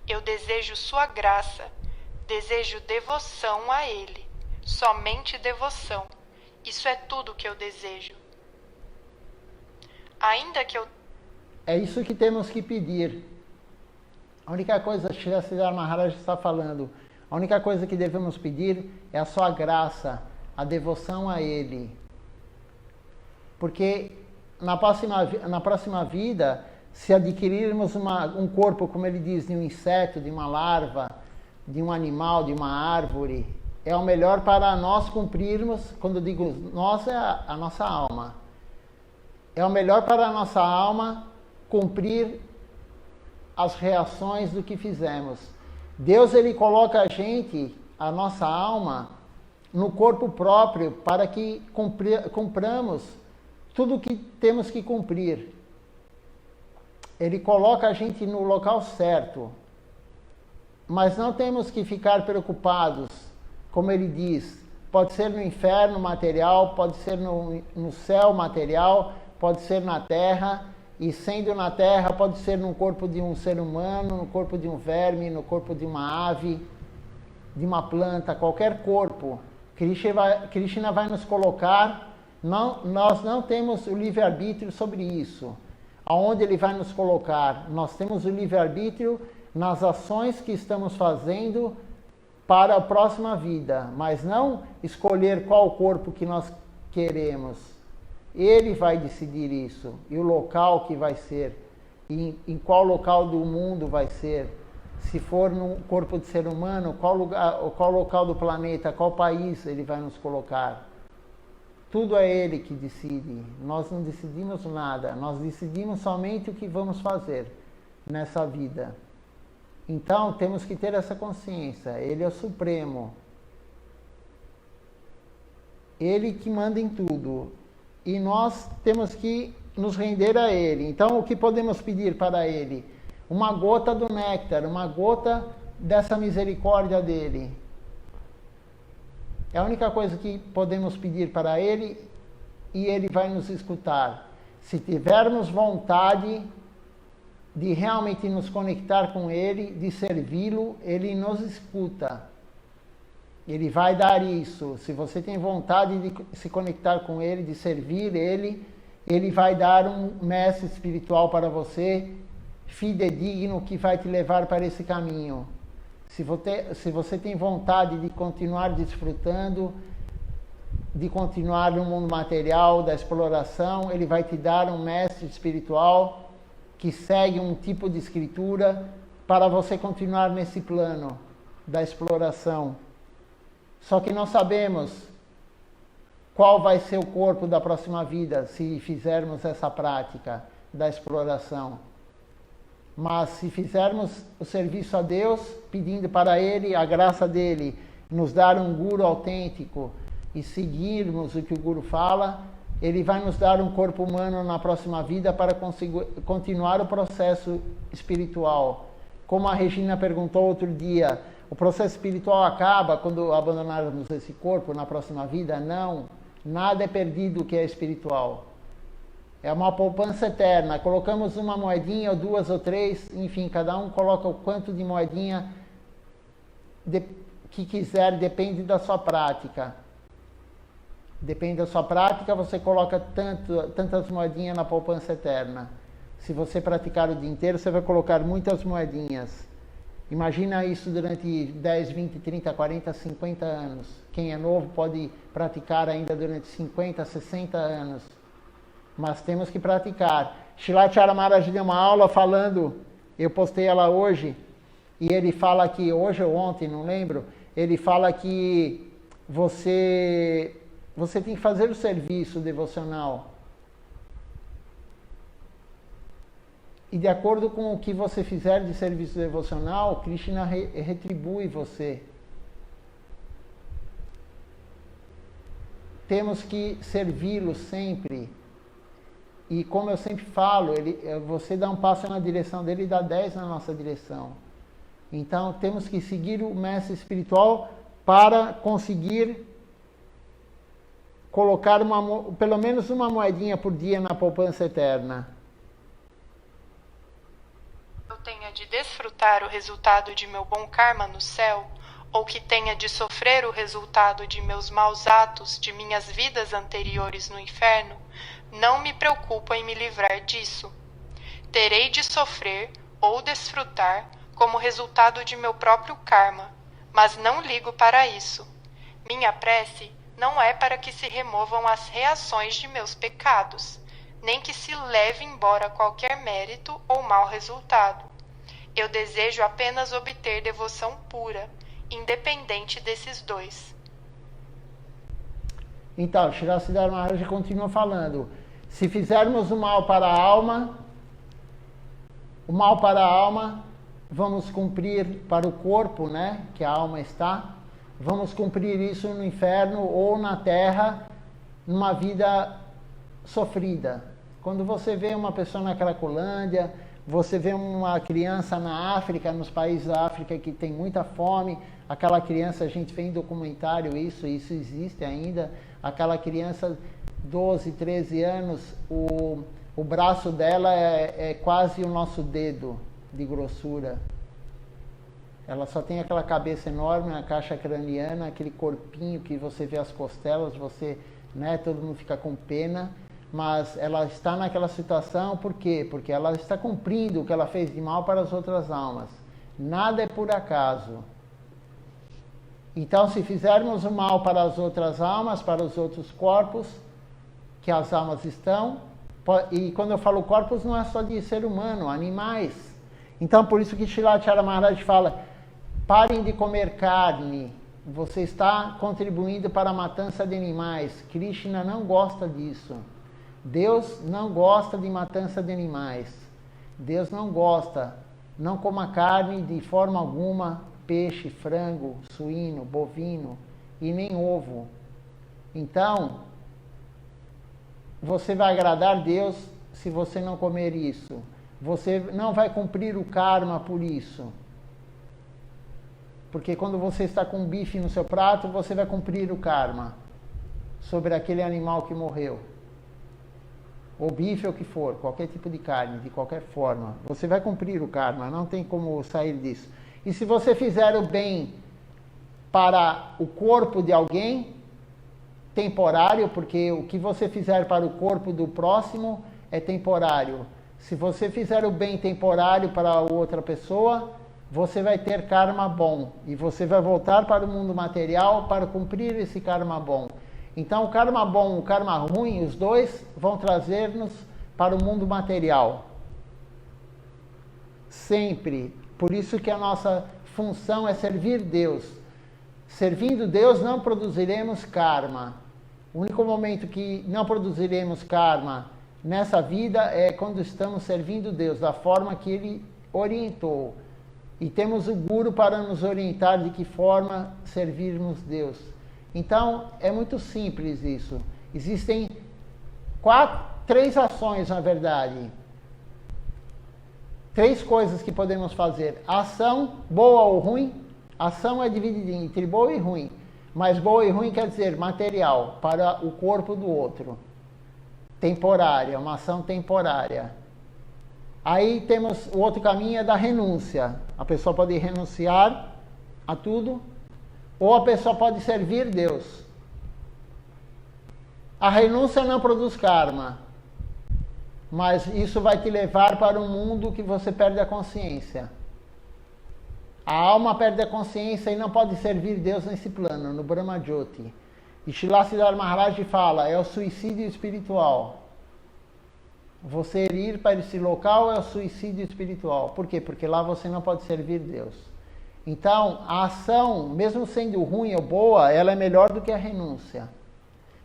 Eu desejo sua graça, desejo devoção a Ele, somente devoção. Isso é tudo que eu desejo. Ainda que eu... É isso que temos que pedir. A única coisa, Shri Siddhar Maharaj está falando, a única coisa que devemos pedir é a sua graça, a devoção a Ele. Porque na próxima vida, se adquirirmos um corpo, como ele diz, de um inseto, de uma larva, de um animal, de uma árvore, é o melhor para nós cumprirmos, quando eu digo nós, é a nossa alma. É o melhor para a nossa alma cumprir as reações do que fizemos. Deus, Ele coloca a nossa alma, no corpo próprio para que cumpramos tudo o que temos que cumprir. Ele coloca a gente no local certo. Mas não temos que ficar preocupados, como ele diz, pode ser no inferno material, pode ser no céu material, pode ser na terra, e sendo na terra pode ser no corpo de um ser humano, no corpo de um verme, no corpo de uma ave, de uma planta, qualquer corpo. Krishna vai nos colocar, nós não temos o livre-arbítrio sobre isso. Aonde ele vai nos colocar? Nós temos o livre-arbítrio nas ações que estamos fazendo para a próxima vida, mas não escolher qual corpo que nós queremos. Ele vai decidir isso, e o local que vai ser, e em qual local do mundo vai ser. Se for no corpo de ser humano, qual local do planeta, qual país ele vai nos colocar. Tudo é ele que decide, nós não decidimos nada, nós decidimos somente o que vamos fazer nessa vida. Então, temos que ter essa consciência. Ele é o Supremo. Ele que manda em tudo. E nós temos que nos render a Ele. Então, o que podemos pedir para Ele? Uma gota do néctar, uma gota dessa misericórdia dEle. É a única coisa que podemos pedir para Ele e Ele vai nos escutar. Se tivermos vontade de realmente nos conectar com Ele, de servi-lo, Ele nos escuta. Ele vai dar isso. Se você tem vontade de se conectar com Ele, de servir Ele, Ele vai dar um mestre espiritual para você, fidedigno, que vai te levar para esse caminho. Se você tem vontade de continuar desfrutando, de continuar no mundo material, da exploração, Ele vai te dar um mestre espiritual que segue um tipo de escritura para você continuar nesse plano da exploração. Só que nós sabemos qual vai ser o corpo da próxima vida se fizermos essa prática da exploração. Mas se fizermos o serviço a Deus, pedindo para Ele, a graça dEle, nos dar um guru autêntico e seguirmos o que o guru fala, Ele vai nos dar um corpo humano na próxima vida para continuar o processo espiritual. Como a Regina perguntou outro dia, o processo espiritual acaba quando abandonarmos esse corpo na próxima vida? Não, nada é perdido que é espiritual. É uma poupança eterna. Colocamos uma moedinha, ou duas ou três, enfim, cada um coloca o quanto de moedinha que quiser, depende da sua prática. Depende da sua prática, você coloca tantas moedinhas na poupança eterna. Se você praticar o dia inteiro, você vai colocar muitas moedinhas. Imagina isso durante 10, 20, 30, 40, 50 anos. Quem é novo pode praticar ainda durante 50, 60 anos. Mas temos que praticar. Shilacharya Maharaj deu uma aula falando, eu postei ela hoje, e ele fala que, hoje ou ontem, não lembro, ele fala que você tem que fazer o serviço devocional. E de acordo com o que você fizer de serviço devocional, Krishna retribui você. Temos que servi-lo sempre. E como eu sempre falo, você dá um passo na direção dele e dá 10 na nossa direção. Então temos que seguir o mestre espiritual para conseguir colocar pelo menos uma moedinha por dia na poupança eterna. Eu tenha de desfrutar o resultado de meu bom karma no céu, ou que tenha de sofrer o resultado de meus maus atos de minhas vidas anteriores no inferno, não me preocupo em me livrar disso. Terei de sofrer ou desfrutar como resultado de meu próprio karma, mas não ligo para isso. Minha prece não é para que se removam as reações de meus pecados, nem que se leve embora qualquer mérito ou mau resultado. Eu desejo apenas obter devoção pura, independente desses dois. Então, Srila Siddhartha Maharaj continua falando, se fizermos o mal para a alma, vamos cumprir para o corpo, né, que a alma está, vamos cumprir isso no inferno ou na terra, numa vida sofrida. Quando você vê uma pessoa na Cracolândia, você vê uma criança na África, nos países da África que tem muita fome, aquela criança, a gente vê em documentário isso existe ainda, aquela criança, 12, 13 anos, o braço dela é quase o nosso dedo de grossura. Ela só tem aquela cabeça enorme, a caixa craniana, aquele corpinho que você vê as costelas, você, né, todo mundo fica com pena, mas ela está naquela situação, por quê? Porque ela está cumprindo o que ela fez de mal para as outras almas. Nada é por acaso. Então, se fizermos o mal para as outras almas, para os outros corpos, que as almas estão, e quando eu falo corpos, não é só de ser humano, animais. Então, por isso que Srilacharya Maharaj fala, parem de comer carne, você está contribuindo para a matança de animais. Krishna não gosta disso. Deus não gosta de matança de animais. Deus não gosta. Não coma carne de forma alguma, peixe, frango, suíno, bovino e nem ovo. Então, você vai agradar Deus se você não comer isso. Você não vai cumprir o karma por isso. Porque quando você está com bife no seu prato, você vai cumprir o karma sobre aquele animal que morreu. Ou bife ou o que for, qualquer tipo de carne, de qualquer forma. Você vai cumprir o karma, não tem como sair disso. E se você fizer o bem para o corpo de alguém, temporário, porque o que você fizer para o corpo do próximo é temporário. Se você fizer o bem temporário para outra pessoa, você vai ter karma bom. E você vai voltar para o mundo material para cumprir esse karma bom. Então, o karma bom e o karma ruim, os dois vão trazer-nos para o mundo material. Sempre. Por isso que a nossa função é servir Deus. Servindo Deus, não produziremos karma. O único momento que não produziremos karma nessa vida é quando estamos servindo Deus, da forma que Ele orientou. E temos o Guru para nos orientar de que forma servirmos Deus. Então, é muito simples isso. Existem três ações, na verdade. Três coisas que podemos fazer. Ação, boa ou ruim. Ação é dividida entre boa e ruim. Mas boa e ruim quer dizer material, para o corpo do outro. Temporária, uma ação temporária. Aí temos o outro caminho é da renúncia. A pessoa pode renunciar a tudo, ou a pessoa pode servir Deus. A renúncia não produz karma, mas isso vai te levar para um mundo que você perde a consciência. A alma perde a consciência e não pode servir Deus nesse plano, no Brahma Jyoti. E Srila Siddhartha Maharaj fala, é o suicídio espiritual. Você ir para esse local é o suicídio espiritual. Por quê? Porque lá você não pode servir Deus. Então, a ação, mesmo sendo ruim ou boa, ela é melhor do que a renúncia.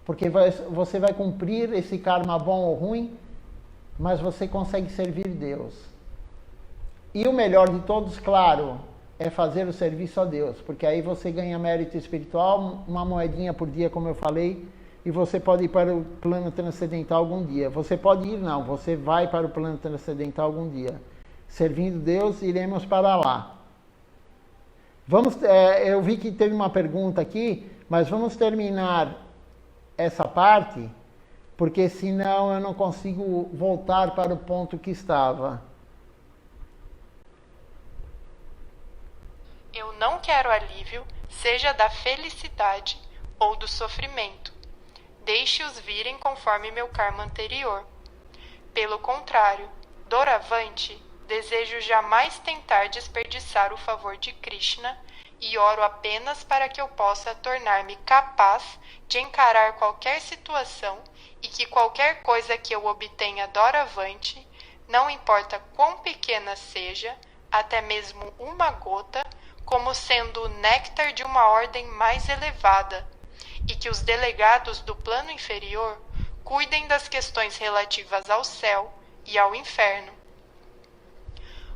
Porque você vai cumprir esse karma bom ou ruim, mas você consegue servir Deus. E o melhor de todos, claro, é fazer o serviço a Deus. Porque aí você ganha mérito espiritual, uma moedinha por dia, como eu falei, e você pode ir para o plano transcendental algum dia. Você pode ir, não, você vai para o plano transcendental algum dia. Servindo Deus, iremos para lá. Eu vi que teve uma pergunta aqui, mas vamos terminar essa parte, porque senão eu não consigo voltar para o ponto que estava. Eu não quero alívio, seja da felicidade ou do sofrimento. Deixe-os virem conforme meu karma anterior. Pelo contrário, doravante, desejo jamais tentar desperdiçar o favor de Krishna e oro apenas para que eu possa tornar-me capaz de encarar qualquer situação e que qualquer coisa que eu obtenha doravante, não importa quão pequena seja, até mesmo uma gota, como sendo o néctar de uma ordem mais elevada, e que os delegados do plano inferior cuidem das questões relativas ao céu e ao inferno.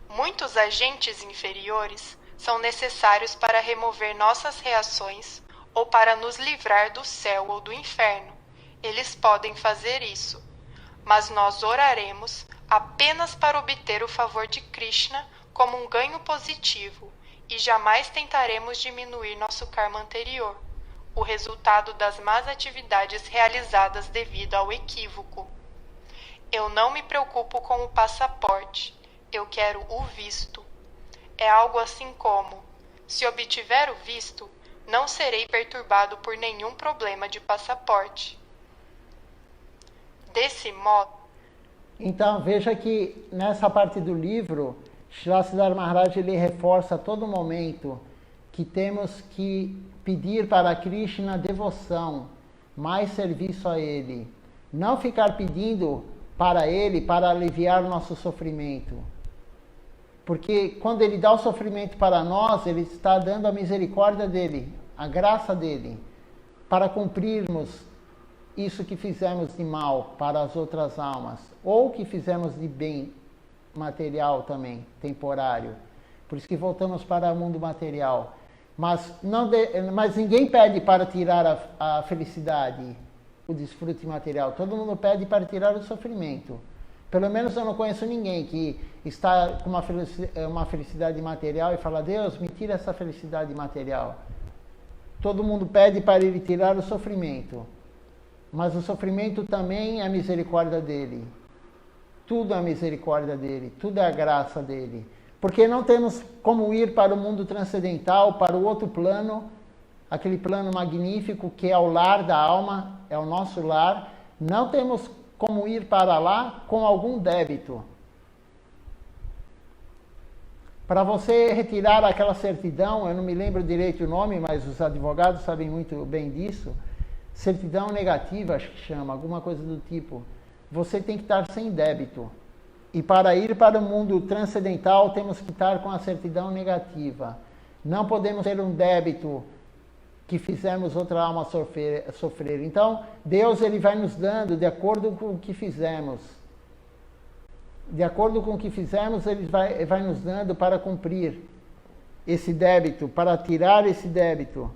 Muitos agentes inferiores são necessários para remover nossas reações ou para nos livrar do céu ou do inferno. Eles podem fazer isso, mas nós oraremos apenas para obter o favor de Krishna como um ganho positivo e jamais tentaremos diminuir nosso karma anterior, o resultado das más atividades realizadas devido ao equívoco. Eu não me preocupo com o passaporte, eu quero o visto. É algo assim como, se obtiver o visto, não serei perturbado por nenhum problema de passaporte. Desse modo... Então, veja que nessa parte do livro, Srila Siddhartha Maharaj ele reforça a todo momento que temos que pedir para Krishna devoção, mais serviço a Ele. Não ficar pedindo para Ele para aliviar o nosso sofrimento. Porque quando Ele dá o sofrimento para nós, Ele está dando a misericórdia dEle, a graça dEle, para cumprirmos isso que fizemos de mal para as outras almas, ou que fizemos de bem material também, temporário. Por isso que voltamos para o mundo material. Mas ninguém pede para tirar a felicidade, o desfrute material. Todo mundo pede para tirar o sofrimento. Pelo menos eu não conheço ninguém que está com uma felicidade material e fala, Deus, me tira essa felicidade material. Todo mundo pede para Ele tirar o sofrimento. Mas o sofrimento também é a misericórdia dEle. Tudo é a misericórdia dEle, tudo é a graça dEle. Porque não temos como ir para o mundo transcendental, para o outro plano, aquele plano magnífico que é o lar da alma, é o nosso lar. Não temos como ir para lá com algum débito. Para você retirar aquela certidão, eu não me lembro direito o nome, mas os advogados sabem muito bem disso, certidão negativa, acho que chama, alguma coisa do tipo. Você tem que estar sem débito. E para ir para o mundo transcendental, temos que estar com a certidão negativa. Não podemos ter um débito que fizemos outra alma sofrer. Então, Deus ele vai nos dando de acordo com o que fizemos. De acordo com o que fizemos, Ele vai nos dando para cumprir esse débito, para tirar esse débito.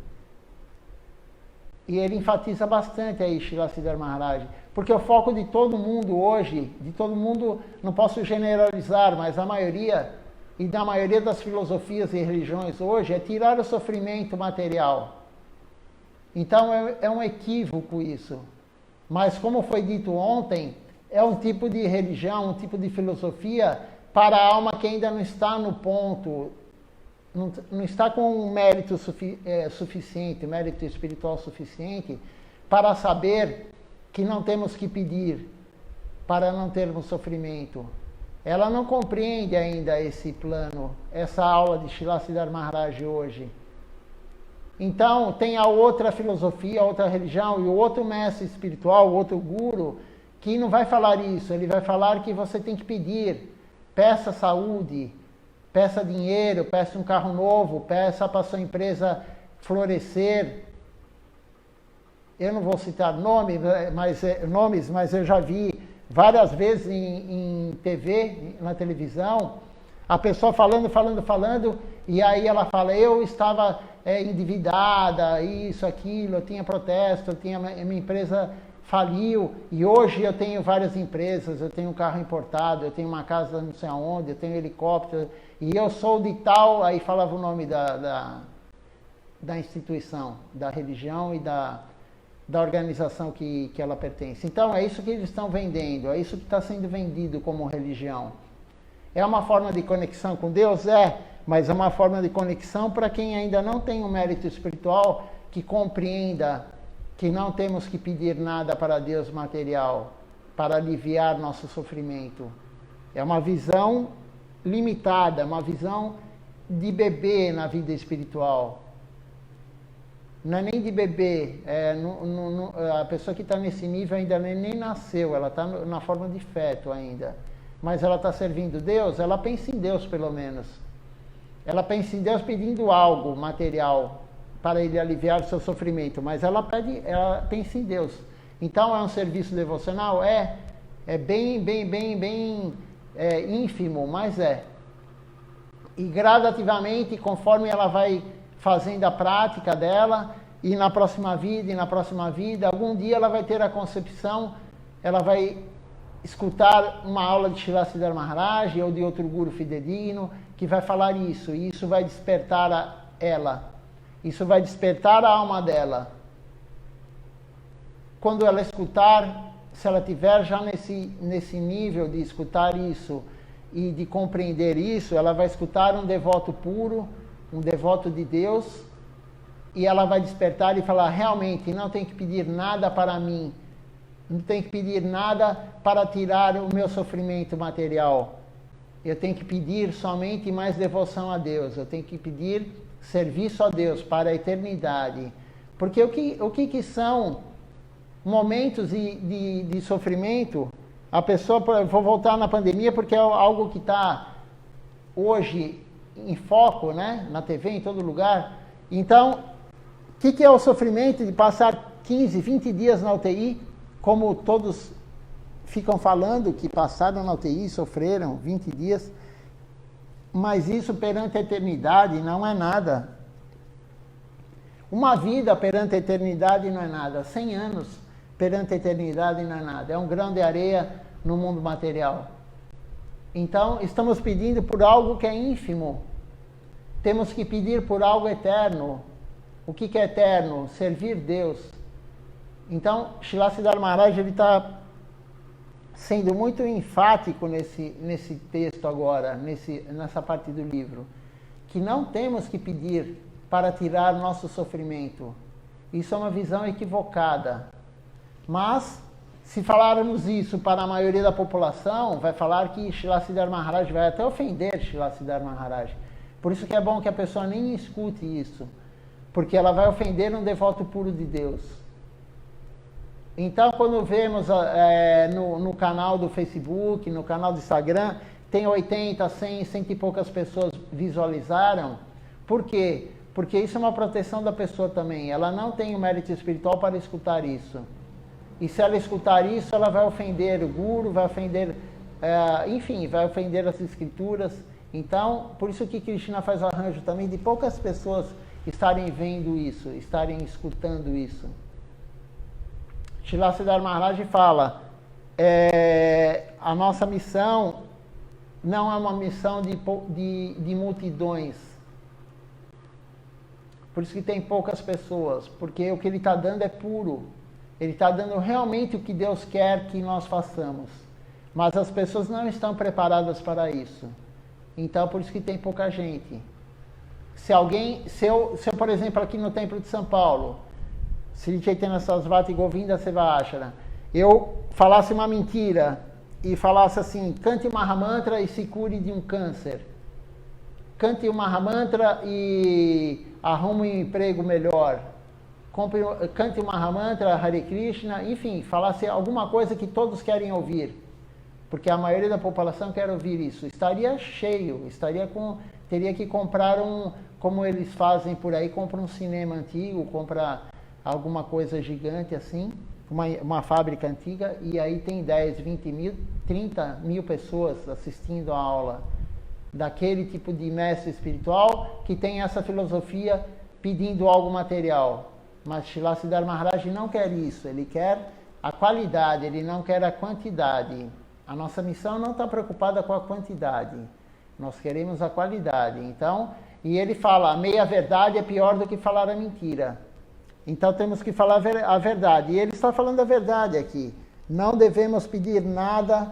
E ele enfatiza bastante aí, Srila Siddhartha Maharaj, porque o foco de todo mundo hoje, de todo mundo, não posso generalizar, mas a maioria, e da maioria das filosofias e religiões hoje, é tirar o sofrimento material. Então é um equívoco isso. Mas como foi dito ontem, é um tipo de religião, um tipo de filosofia para a alma que ainda não está no ponto, não está com um mérito suficiente, mérito espiritual suficiente, para saber que não temos que pedir para não termos sofrimento. Ela não compreende ainda esse plano, essa aula de Srila Siddhartha Maharaj hoje. Então, tem a outra filosofia, a outra religião e o outro mestre espiritual, o outro guru, que não vai falar isso. Ele vai falar que você tem que pedir, peça saúde, peça dinheiro, peça um carro novo, peça para sua empresa florescer. Eu não vou citar nomes, mas eu já vi várias vezes em TV, na televisão, a pessoa falando, e aí ela fala, eu estava endividada, isso, aquilo, eu tinha protesto, minha empresa faliu, e hoje eu tenho várias empresas, eu tenho um carro importado, eu tenho uma casa não sei aonde, eu tenho um helicóptero, e eu sou de tal, aí falava o nome da instituição, da religião e da organização que ela pertence. Então é isso que eles estão vendendo, é isso que está sendo vendido como religião. É uma forma de conexão com Deus? É, mas é uma forma de conexão para quem ainda não tem um mérito espiritual, que compreenda que não temos que pedir nada para Deus material, para aliviar nosso sofrimento. É uma visão limitada, uma visão de bebê na vida espiritual. Não é nem de bebê, a pessoa que está nesse nível ainda nem nasceu, ela está na forma de feto ainda. Mas ela está servindo Deus, ela pensa em Deus pelo menos. Ela pensa em Deus pedindo algo material para Ele aliviar o seu sofrimento, mas ela pensa em Deus. Então é um serviço devocional? É bem ínfimo, mas é. E gradativamente, conforme ela vai fazendo a prática dela, e na próxima vida, algum dia ela vai ter a concepção, ela vai escutar uma aula de Srila Siddhar Maharaj ou de outro guru fidedigno que vai falar isso, e isso vai despertar ela, isso vai despertar a alma dela. Quando ela escutar, se ela tiver já nesse nível de escutar isso e de compreender isso, ela vai escutar um devoto puro, um devoto de Deus, e ela vai despertar e falar, realmente, não tem que pedir nada para mim, não tem que pedir nada para tirar o meu sofrimento material. Eu tenho que pedir somente mais devoção a Deus, eu tenho que pedir serviço a Deus para a eternidade. Porque o que são momentos de sofrimento? A pessoa, vou voltar na pandemia porque é algo que está hoje em foco, né? Na TV, em todo lugar. Então, o que é o sofrimento de passar 15, 20 dias na UTI, como todos ficam falando que passaram na UTI, sofreram 20 dias, mas isso perante a eternidade não é nada. Uma vida perante a eternidade não é nada. 100 anos perante a eternidade não é nada. É um grão de areia no mundo material. Então, estamos pedindo por algo que é ínfimo. Temos que pedir por algo eterno. O que é eterno? Servir Deus. Então, Srila Siddhar Maharaj está sendo muito enfático nesse texto agora, nessa parte do livro, que não temos que pedir para tirar nosso sofrimento. Isso é uma visão equivocada. Mas, se falarmos isso para a maioria da população, vai falar que Srila Siddhar Maharaj vai até ofender Srila Siddhar Maharaj. Por isso que é bom que a pessoa nem escute isso, porque ela vai ofender um devoto puro de Deus. Então, quando vemos no canal do Facebook, no canal do Instagram, tem 80, 100, 100 e poucas pessoas visualizaram. Por quê? Porque isso é uma proteção da pessoa também. Ela não tem o mérito espiritual para escutar isso. E se ela escutar isso, ela vai ofender o guru, vai ofender, enfim, vai ofender as escrituras. Então, por isso que Krishna faz o arranjo também de poucas pessoas estarem vendo isso, estarem escutando isso. Srila Siddhar Maharaj fala, a nossa missão não é uma missão de multidões. Por isso que tem poucas pessoas, porque o que ele está dando é puro. Ele está dando realmente o que Deus quer que nós façamos. Mas as pessoas não estão preparadas para isso. Então, por isso que tem pouca gente. Se eu, por exemplo, aqui no Templo de São Paulo, Sri Chaitanya Sarasvati Govinda Sevashara, eu falasse uma mentira e falasse assim, cante o Mahamantra e se cure de um câncer. Cante o Mahamantra e arrume um emprego melhor. Cante o Mahamantra, Hare Krishna, enfim, falasse alguma coisa que todos querem ouvir. Porque a maioria da população quer ouvir isso. Estaria cheio, teria que comprar como eles fazem por aí, compra um cinema antigo, compra alguma coisa gigante assim, uma fábrica antiga, e aí tem 10, 20 mil, 30 mil pessoas assistindo a aula daquele tipo de mestre espiritual que tem essa filosofia pedindo algo material. Mas Srila Siddhar Maharaj não quer isso, ele quer a qualidade, ele não quer a quantidade. A nossa missão não está preocupada com a quantidade, nós queremos a qualidade. Então, e ele fala, a meia-verdade é pior do que falar a mentira. Então temos que falar a verdade. E ele está falando a verdade aqui. Não devemos pedir nada,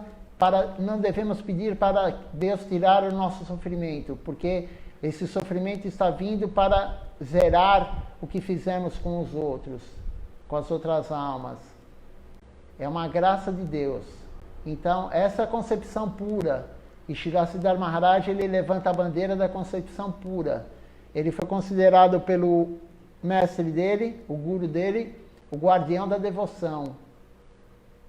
não devemos pedir para Deus tirar o nosso sofrimento, porque esse sofrimento está vindo para zerar o que fizemos com os outros, com as outras almas. É uma graça de Deus. Então, essa é a concepção pura. E Srila Siddhar Maharaj, ele levanta a bandeira da concepção pura. Ele foi considerado pelo mestre dele, o guru dele, o guardião da devoção.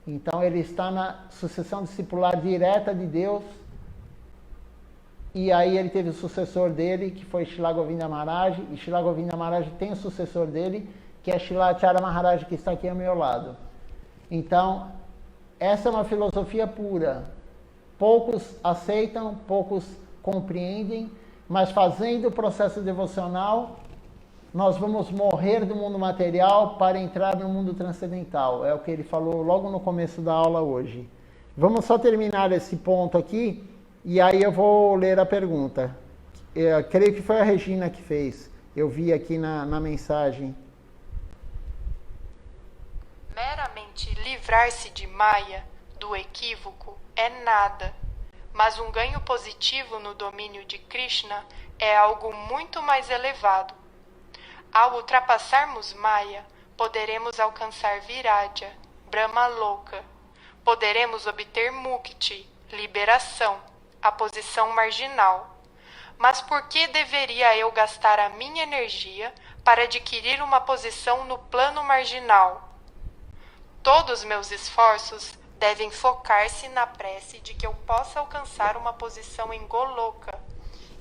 Então, ele está na sucessão discipular direta de Deus. E aí ele teve o sucessor dele, que foi Srila Govinda Maharaj. E Srila Govinda Maharaj tem o sucessor dele, que é Srila Acharya Maharaj, que está aqui ao meu lado. Então, essa é uma filosofia pura. Poucos aceitam, poucos compreendem, mas fazendo o processo devocional, nós vamos morrer do mundo material para entrar no mundo transcendental. É o que ele falou logo no começo da aula hoje. Vamos só terminar esse ponto aqui, e aí eu vou ler a pergunta. Eu creio que foi a Regina que fez. Eu vi aqui na mensagem. Meramente livrar-se de Maya, do equívoco, é nada. Mas um ganho positivo no domínio de Krishna é algo muito mais elevado. Ao ultrapassarmos Maya, poderemos alcançar Viraja, Brahma Loka. Poderemos obter Mukti, liberação, a posição marginal. Mas por que deveria eu gastar a minha energia para adquirir uma posição no plano marginal? Todos meus esforços devem focar-se na prece de que eu possa alcançar uma posição em Goloka,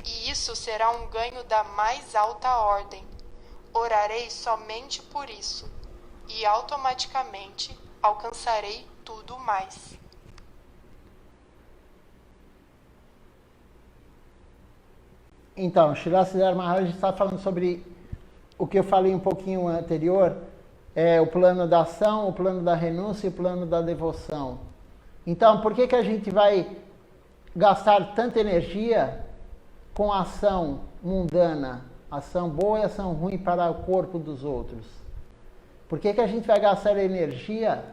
e isso será um ganho da mais alta ordem. Orarei somente por isso, e automaticamente alcançarei tudo mais. Então, Srila Siddhartha Maharaj está falando sobre o que eu falei um pouquinho anterior, o plano da ação, o plano da renúncia e o plano da devoção. Então, por que a gente vai gastar tanta energia com a ação mundana, ação boa e ação ruim para o corpo dos outros? Por que a gente vai gastar energia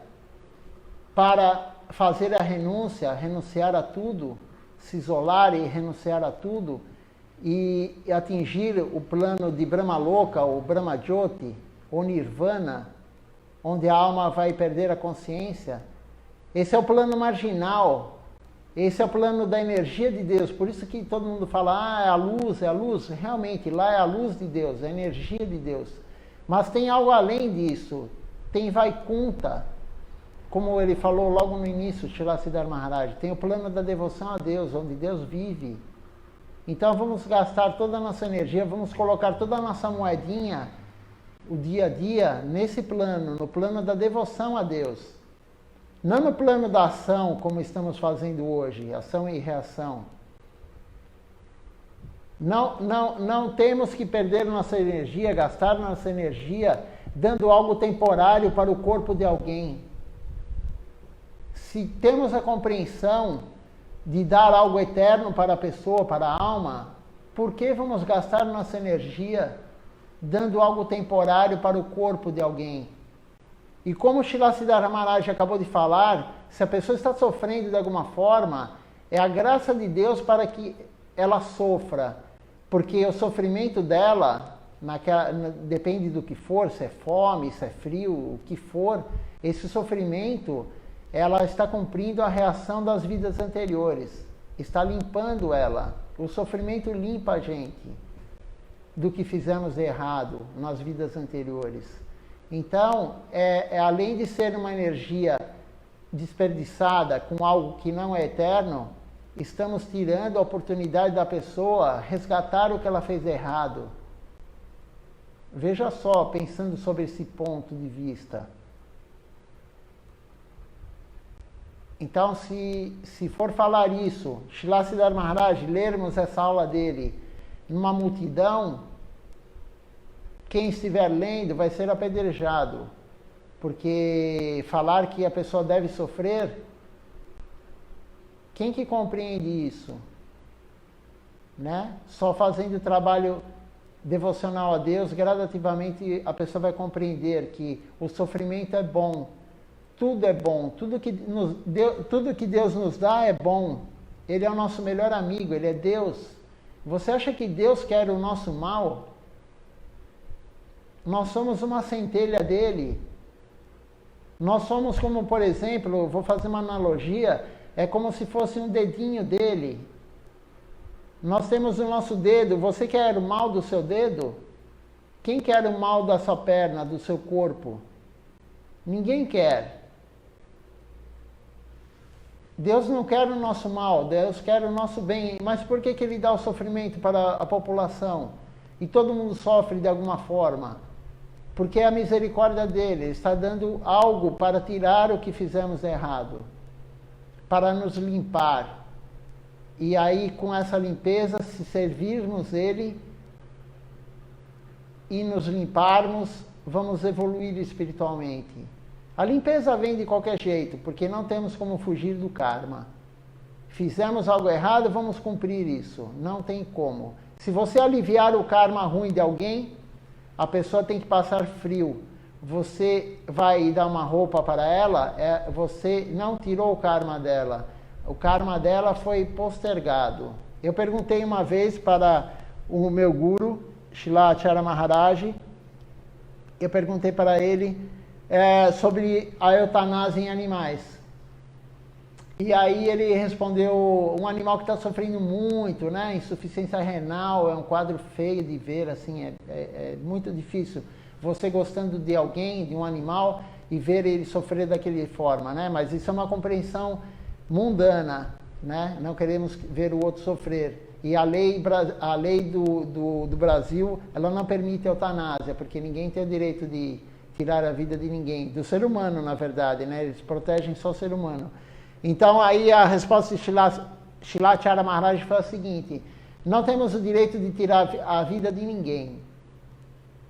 para fazer a renúncia, renunciar a tudo, se isolar e renunciar a tudo, e atingir o plano de Brahma Loka, ou Brahma Jyoti, ou Nirvana, onde a alma vai perder a consciência? Esse é o plano marginal, esse é o plano da energia de Deus. Por isso que todo mundo fala, é a luz, é a luz. Realmente, lá é a luz de Deus, é a energia de Deus. Mas tem algo além disso, tem Vaikunta, como ele falou logo no início, Srila Siddhartha Maharaj, tem o plano da devoção a Deus, onde Deus vive. Então vamos gastar toda a nossa energia, vamos colocar toda a nossa moedinha, o dia a dia, nesse plano, no plano da devoção a Deus. Não no plano da ação, como estamos fazendo hoje, ação e reação. Não temos que perder nossa energia, gastar nossa energia, dando algo temporário para o corpo de alguém. Se temos a compreensão de dar algo eterno para a pessoa, para a alma, por que vamos gastar nossa energia dando algo temporário para o corpo de alguém? E como o Srila Siddhartha Maharaj acabou de falar, se a pessoa está sofrendo de alguma forma, é a graça de Deus para que ela sofra, porque o sofrimento dela, depende do que for, se é fome, se é frio, o que for, esse sofrimento, ela está cumprindo a reação das vidas anteriores, está limpando ela. O sofrimento limpa a gente do que fizemos de errado nas vidas anteriores. Então, além de ser uma energia desperdiçada com algo que não é eterno, estamos tirando a oportunidade da pessoa resgatar o que ela fez de errado. Veja só, pensando sobre esse ponto de vista. Então, se for falar isso, Srila Siddhartha Maharaj, lermos essa aula dele numa multidão, quem estiver lendo vai ser apedrejado, porque falar que a pessoa deve sofrer, quem que compreende isso? Né? Só fazendo trabalho devocional a Deus, gradativamente a pessoa vai compreender que o sofrimento é bom. Tudo é bom, tudo que Deus nos dá é bom. Ele é o nosso melhor amigo, Ele é Deus. Você acha que Deus quer o nosso mal? Nós somos uma centelha dele. Nós somos como, por exemplo, vou fazer uma analogia, é como se fosse um dedinho dele. Nós temos o nosso dedo, você quer o mal do seu dedo? Quem quer o mal da sua perna, do seu corpo? Ninguém quer. Deus não quer o nosso mal, Deus quer o nosso bem. Mas por que Ele dá o sofrimento para a população? E todo mundo sofre de alguma forma. Porque é a misericórdia dele, Ele está dando algo para tirar o que fizemos errado. Para nos limpar. E aí, com essa limpeza, se servirmos Ele e nos limparmos, vamos evoluir espiritualmente. A limpeza vem de qualquer jeito, porque não temos como fugir do karma. Fizemos algo errado, vamos cumprir isso. Não tem como. Se você aliviar o karma ruim de alguém, a pessoa tem que passar frio. Você vai dar uma roupa para ela, você não tirou o karma dela. O karma dela foi postergado. Eu perguntei uma vez para o meu guru, Srila Acharya Maharaj, eu perguntei para ele sobre a eutanásia em animais. E aí ele respondeu, um animal que está sofrendo muito, né? Insuficiência renal, é um quadro feio de ver, assim, é muito difícil. Você gostando de alguém, de um animal, e ver ele sofrer daquela forma, né? Mas isso é uma compreensão mundana, né? Não queremos ver o outro sofrer. E a lei do Brasil, ela não permite eutanásia, porque ninguém tem o direito de tirar a vida de ninguém, do ser humano, na verdade, né? Eles protegem só o ser humano. Então, aí a resposta de Srila Acharya Maharaj foi a seguinte: não temos o direito de tirar a vida de ninguém,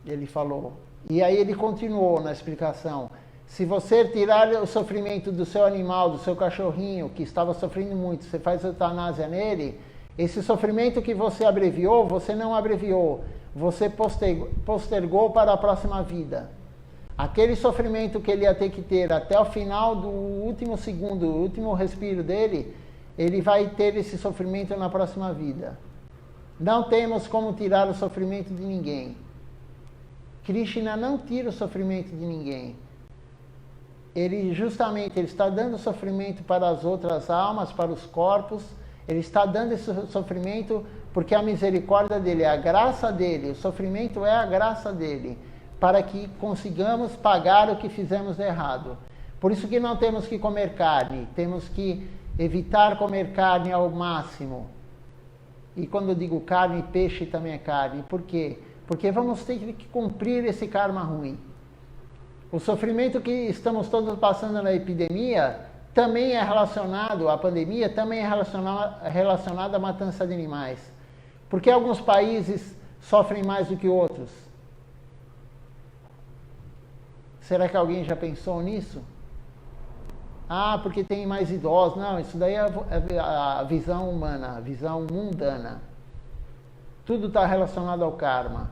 ele falou. E aí ele continuou na explicação: se você tirar o sofrimento do seu animal, do seu cachorrinho, que estava sofrendo muito, você faz eutanásia nele, esse sofrimento que você abreviou, você não abreviou, você postergou para a próxima vida. Aquele sofrimento que ele ia ter que ter até o final do último segundo, o último respiro dele, ele vai ter esse sofrimento na próxima vida. Não temos como tirar o sofrimento de ninguém. Krishna não tira o sofrimento de ninguém. Ele está dando sofrimento para as outras almas, para os corpos. Ele está dando esse sofrimento porque a misericórdia dele é a graça dele. O sofrimento é a graça dele, para que consigamos pagar o que fizemos de errado. Por isso que não temos que comer carne, temos que evitar comer carne ao máximo. E quando eu digo carne, peixe também é carne. Por quê? Porque vamos ter que cumprir esse karma ruim. O sofrimento que estamos todos passando na epidemia também é relacionado, a pandemia também é relacionada à matança de animais. Por que alguns países sofrem mais do que outros? Será que alguém já pensou nisso? Ah, porque tem mais idosos. Não, isso daí é a visão humana, a visão mundana. Tudo está relacionado ao karma.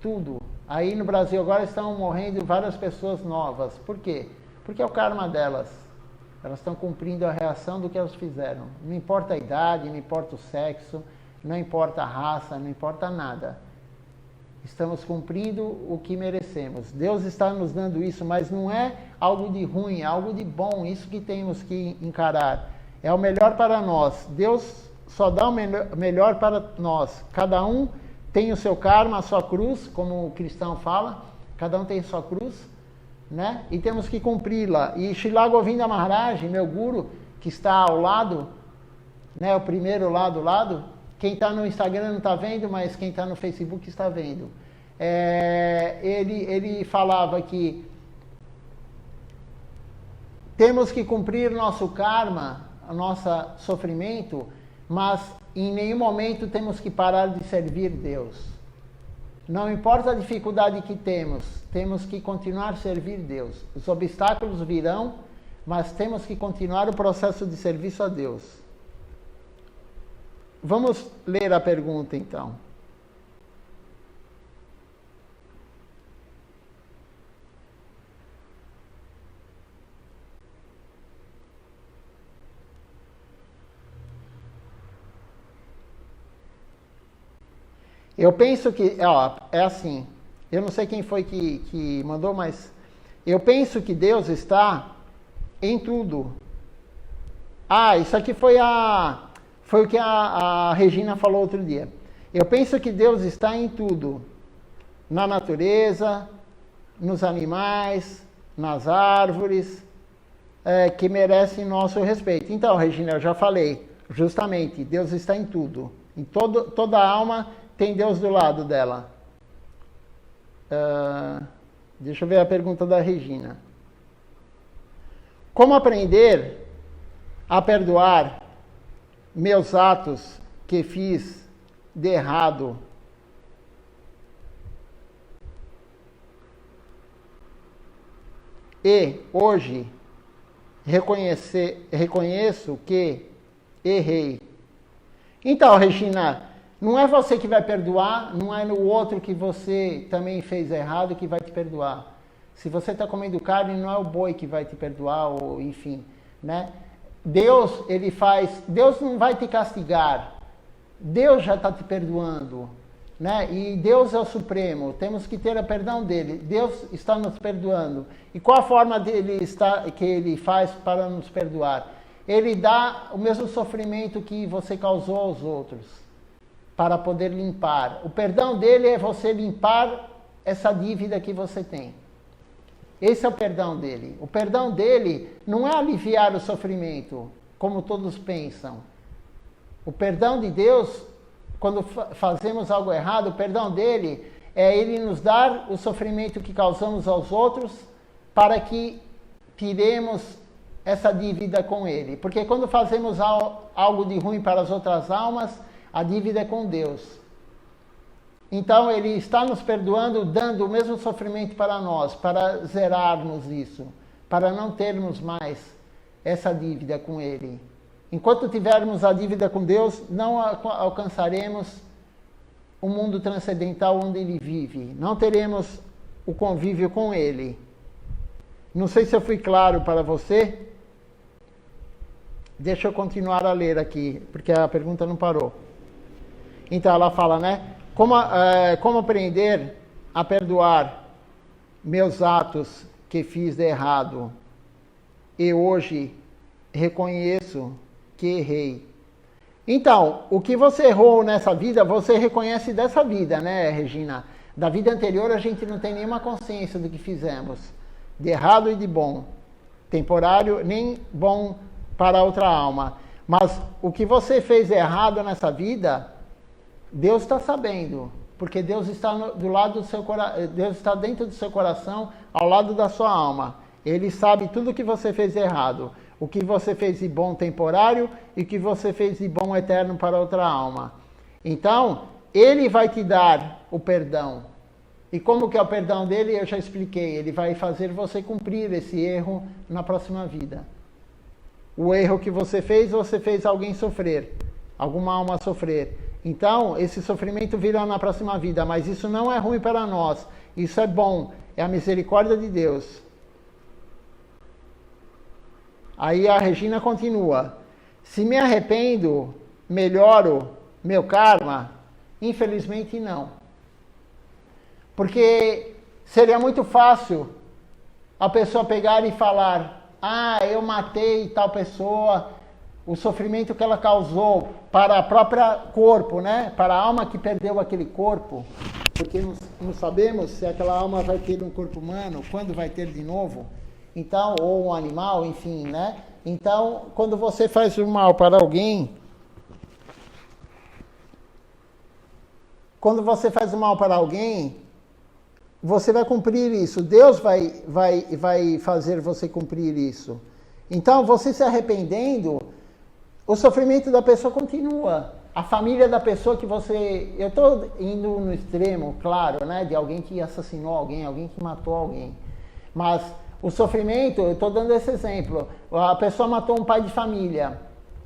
Tudo. Aí no Brasil agora estão morrendo várias pessoas novas. Por quê? Porque é o karma delas. Elas estão cumprindo a reação do que elas fizeram. Não importa a idade, não importa o sexo, não importa a raça, não importa nada. Estamos cumprindo o que merecemos. Deus está nos dando isso, mas não é algo de ruim, é algo de bom. Isso que temos que encarar. É o melhor para nós. Deus só dá o melhor para nós. Cada um tem o seu karma, a sua cruz, como o cristão fala. Cada um tem a sua cruz, né? E temos que cumpri-la. E Srila Govinda Maharaj, meu guru, que está ao lado, né, o primeiro lá do lado, quem está no Instagram não está vendo, mas quem está no Facebook está vendo. Ele falava que temos que cumprir nosso karma, o nosso sofrimento, mas em nenhum momento temos que parar de servir Deus. Não importa a dificuldade que temos que continuar a servir Deus. Os obstáculos virão, mas temos que continuar o processo de serviço a Deus. Vamos ler a pergunta, então. Eu penso que, é assim, eu não sei quem foi que mandou, mas eu penso que Deus está em tudo. Isso aqui foi o que a Regina falou outro dia. Eu penso que Deus está em tudo. Na natureza, nos animais, nas árvores, que merecem nosso respeito. Então, Regina, eu já falei, justamente, Deus está em tudo. Em toda alma tem Deus do lado dela. Deixa eu ver a pergunta da Regina. Como aprender a perdoar meus atos que fiz de errado e hoje reconheço que errei. Então, Regina, não é você que vai perdoar, não é no outro que você também fez errado que vai te perdoar. Se você está comendo carne, não é o boi que vai te perdoar, ou enfim, né? Deus não vai te castigar. Deus já está te perdoando, né? E Deus é o Supremo, temos que ter o perdão dele. Deus está nos perdoando. E qual a forma que ele faz para nos perdoar? Ele dá o mesmo sofrimento que você causou aos outros, para poder limpar. O perdão dele é você limpar essa dívida que você tem. Esse é o perdão dele. O perdão dele não é aliviar o sofrimento, como todos pensam. O perdão de Deus, quando fazemos algo errado, o perdão dele é ele nos dar o sofrimento que causamos aos outros para que tiremos essa dívida com ele. Porque quando fazemos algo de ruim para as outras almas, a dívida é com Deus. Então ele está nos perdoando, dando o mesmo sofrimento para nós, para zerarmos isso, para não termos mais essa dívida com ele. Enquanto tivermos a dívida com Deus, não alcançaremos o mundo transcendental onde ele vive. Não teremos o convívio com ele. Não sei se eu fui claro para você. Deixa eu continuar a ler aqui, porque a pergunta não parou. Então ela fala, né? Como aprender a perdoar meus atos que fiz de errado e hoje reconheço que errei. Então, o que você errou nessa vida, você reconhece dessa vida, né, Regina? Da vida anterior a gente não tem nenhuma consciência do que fizemos, de errado e de bom, temporário nem bom para outra alma. Mas o que você fez errado nessa vida, Deus está sabendo, porque Deus está do lado do seu coração, Deus está dentro do seu coração, ao lado da sua alma. Ele sabe tudo o que você fez errado, o que você fez de bom temporário e o que você fez de bom eterno para outra alma. Então, ele vai te dar o perdão. E como que é o perdão dele, eu já expliquei. Ele vai fazer você cumprir esse erro na próxima vida. O erro que você fez alguém sofrer, alguma alma sofrer. Então, esse sofrimento virá na próxima vida, mas isso não é ruim para nós. Isso é bom, é a misericórdia de Deus. Aí a Regina continua. Se me arrependo, melhoro meu karma? Infelizmente não. Porque seria muito fácil a pessoa pegar e falar: ah, eu matei tal pessoa, o sofrimento que ela causou para o próprio corpo, né? Para a alma que perdeu aquele corpo, porque não sabemos se aquela alma vai ter um corpo humano, quando vai ter de novo, então, ou um animal, enfim, né? Então, quando você faz o mal para alguém, você vai cumprir isso. Deus vai fazer você cumprir isso. Então, você se arrependendo, o sofrimento da pessoa continua. A família da pessoa que você... Eu estou indo no extremo, claro, né? De alguém que assassinou alguém que matou alguém. Mas o sofrimento, eu estou dando esse exemplo. A pessoa matou um pai de família.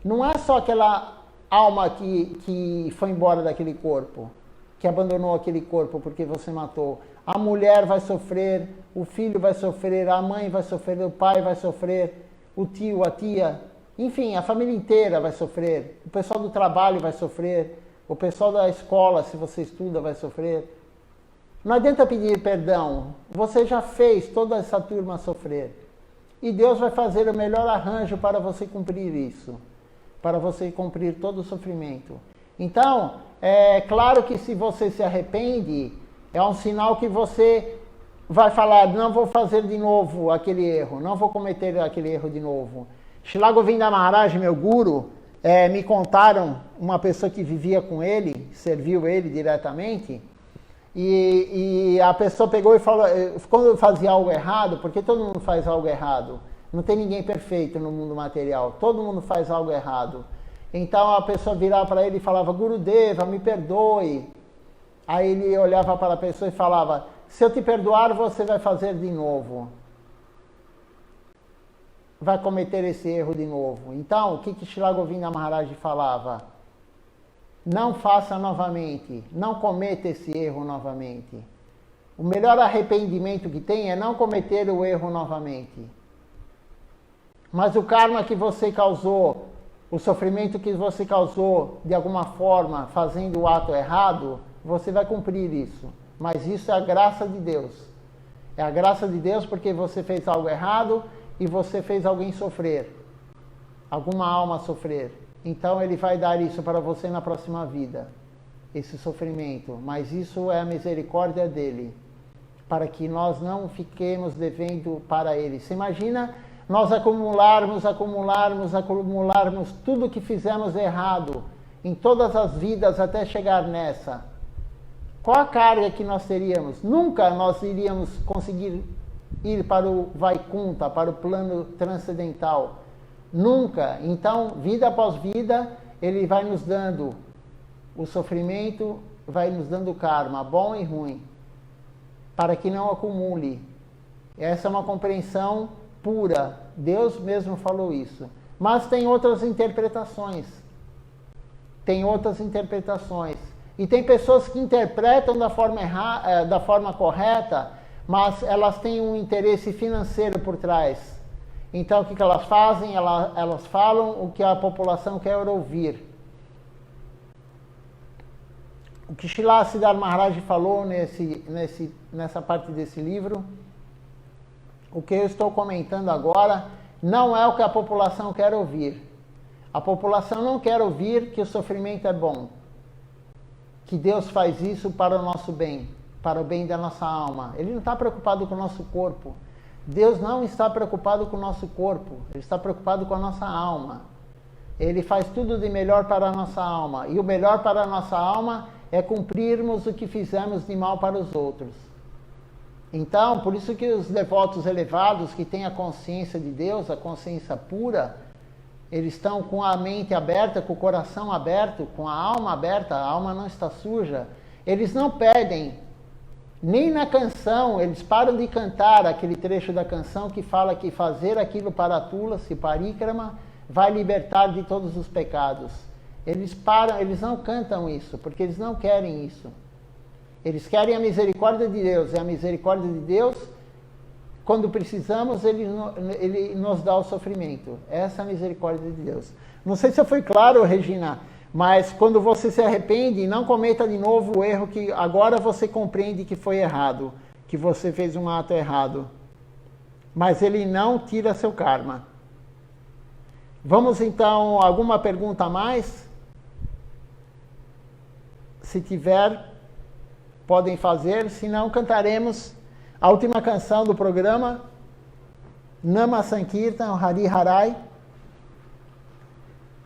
Não é só aquela alma que foi embora daquele corpo, que abandonou aquele corpo porque você matou. A mulher vai sofrer, o filho vai sofrer, a mãe vai sofrer, o pai vai sofrer, o tio, a tia, enfim, a família inteira vai sofrer. O pessoal do trabalho vai sofrer, o pessoal da escola, se você estuda, vai sofrer. Não adianta pedir perdão, você já fez toda essa turma sofrer. E Deus vai fazer o melhor arranjo para você cumprir isso, para você cumprir todo o sofrimento. Então, é claro que se você se arrepende, é um sinal que você vai falar: não vou fazer de novo aquele erro, não vou cometer aquele erro de novo. Shila Govinda Maharaj, meu guru, me contaram uma pessoa que vivia com ele, serviu ele diretamente, e a pessoa pegou e falou, quando fazia algo errado, porque todo mundo faz algo errado, não tem ninguém perfeito no mundo material, todo mundo faz algo errado. Então a pessoa virava para ele e falava, Gurudeva, me perdoe. Aí ele olhava para a pessoa e falava, se eu te perdoar, você vai fazer de novo. Vai cometer esse erro de novo. Então, o que Srila Govinda Maharaj falava? Não faça novamente, não cometa esse erro novamente. O melhor arrependimento que tem é não cometer o erro novamente. Mas o karma que você causou, o sofrimento que você causou de alguma forma fazendo o ato errado, você vai cumprir isso. Mas isso é a graça de Deus. É a graça de Deus porque você fez algo errado e você fez alguém sofrer. Alguma alma sofrer. Então ele vai dar isso para você na próxima vida. Esse sofrimento. Mas isso é a misericórdia dele. Para que nós não fiquemos devendo para ele. Você imagina nós acumularmos tudo que fizemos errado em todas as vidas até chegar nessa. Qual a carga que nós teríamos? Nunca nós iríamos conseguir ir para o Vaikunta, para o plano transcendental. Nunca. Então, vida após vida, ele vai nos dando o sofrimento, vai nos dando karma, bom e ruim, para que não acumule. Essa é uma compreensão pura. Deus mesmo falou isso. Mas tem outras interpretações. Tem outras interpretações. E tem pessoas que interpretam da forma correta, mas elas têm um interesse financeiro por trás. Então, o que elas fazem? Elas falam o que a população quer ouvir. O que Srila Siddhartha Maharaj falou nessa parte desse livro, o que eu estou comentando agora, não é o que a população quer ouvir. A população não quer ouvir que o sofrimento é bom. Que Deus faz isso para o nosso bem, para o bem da nossa alma. Ele não está preocupado com o nosso corpo. Deus não está preocupado com o nosso corpo. Ele está preocupado com a nossa alma. Ele faz tudo de melhor para a nossa alma. E o melhor para a nossa alma é cumprirmos o que fizemos de mal para os outros. Então, por isso que os devotos elevados que têm a consciência de Deus, a consciência pura, eles estão com a mente aberta, com o coração aberto, com a alma aberta, a alma não está suja. Eles não pedem, nem na canção, eles param de cantar aquele trecho da canção que fala que fazer aquilo para Tulasi, Parikrama, vai libertar de todos os pecados. Eles param, eles não cantam isso, porque eles não querem isso. Eles querem a misericórdia de Deus, e a misericórdia de Deus, quando precisamos, ele nos dá o sofrimento. Essa é a misericórdia de Deus. Não sei se eu fui claro, Regina, mas quando você se arrepende, não cometa de novo o erro que agora você compreende que foi errado, que você fez um ato errado. Mas ele não tira seu karma. Vamos então, alguma pergunta a mais? Se tiver, podem fazer, se não, cantaremos a última canção do programa, Nama Sankirtan, Hari Harai.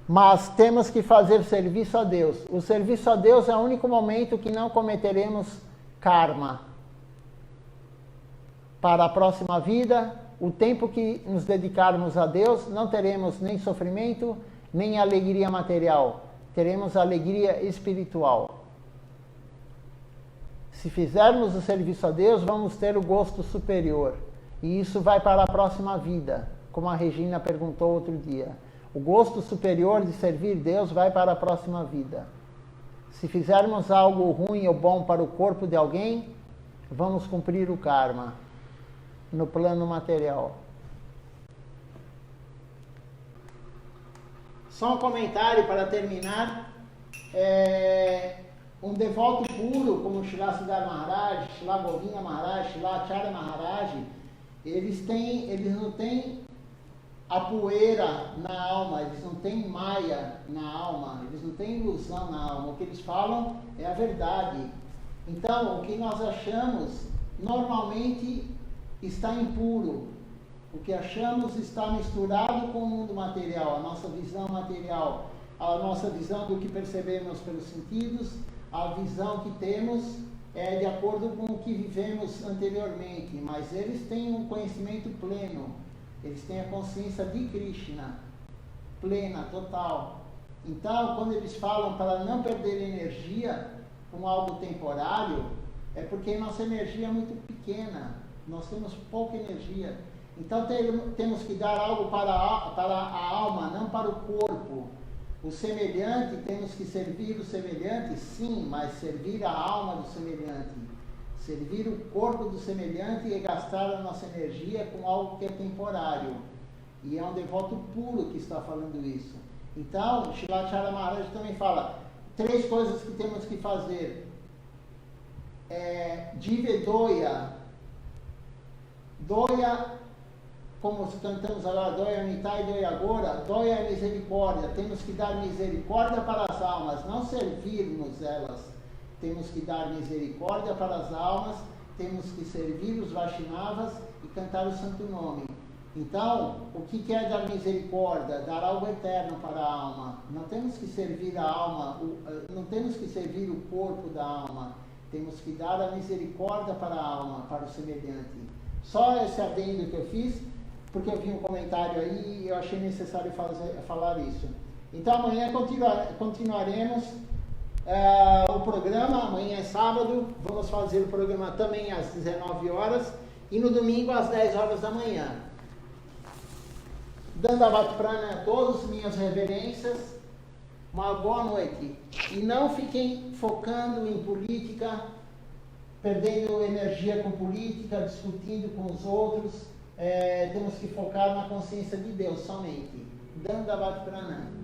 Mas temos que fazer serviço a Deus. O serviço a Deus é o único momento que não cometeremos karma. Para a próxima vida, o tempo que nos dedicarmos a Deus, não teremos nem sofrimento, nem alegria material. Teremos alegria espiritual. Se fizermos o serviço a Deus, vamos ter o gosto superior. E isso vai para a próxima vida, como a Regina perguntou outro dia. O gosto superior de servir Deus vai para a próxima vida. Se fizermos algo ruim ou bom para o corpo de alguém, vamos cumprir o karma no plano material. Só um comentário para terminar. Um devoto puro, como Srila Siddhartha Maharaj, Srila Govinda Maharaj, Srila Acharya Maharaj, eles não têm a poeira na alma, eles não têm maia na alma, eles não têm ilusão na alma. O que eles falam é a verdade. Então, o que nós achamos normalmente está impuro. O que achamos está misturado com o mundo material, a nossa visão material, a nossa visão do que percebemos pelos sentidos, a visão que temos é de acordo com o que vivemos anteriormente, mas eles têm um conhecimento pleno, eles têm a consciência de Krishna, plena, total. Então, quando eles falam para não perder energia com algo temporário, é porque nossa energia é muito pequena, nós temos pouca energia. Então, temos que dar algo para a alma, não para o corpo. O semelhante, temos que servir o semelhante, sim, mas servir a alma do semelhante. Servir o corpo do semelhante é gastar a nossa energia com algo que é temporário. E é um devoto puro que está falando isso. Então, Srilacharya Maharaj também fala 3 coisas que temos que fazer. Divedoya. Doya, como cantamos agora, Doya Mitai, Doya Agora, Doya é misericórdia. Temos que dar misericórdia para as almas, não servirmos elas. Temos que dar misericórdia para as almas, temos que servir os Vaishnavas e cantar o santo nome. Então, o que é dar misericórdia? Dar algo eterno para a alma. Não temos que servir a alma, não temos que servir o corpo da alma. Temos que dar a misericórdia para a alma, para o semelhante. Só esse adendo que eu fiz, porque eu vi um comentário aí e eu achei necessário falar isso. Então, amanhã continuaremos o programa. Amanhã é sábado, vamos fazer o programa também às 19 horas e no domingo às 10 horas da manhã. Dandavat Prana a todos, minhas reverências, uma boa noite. E não fiquem focando em política, perdendo energia com política, discutindo com os outros. Temos que focar na consciência de Deus somente. Dandavat Prana.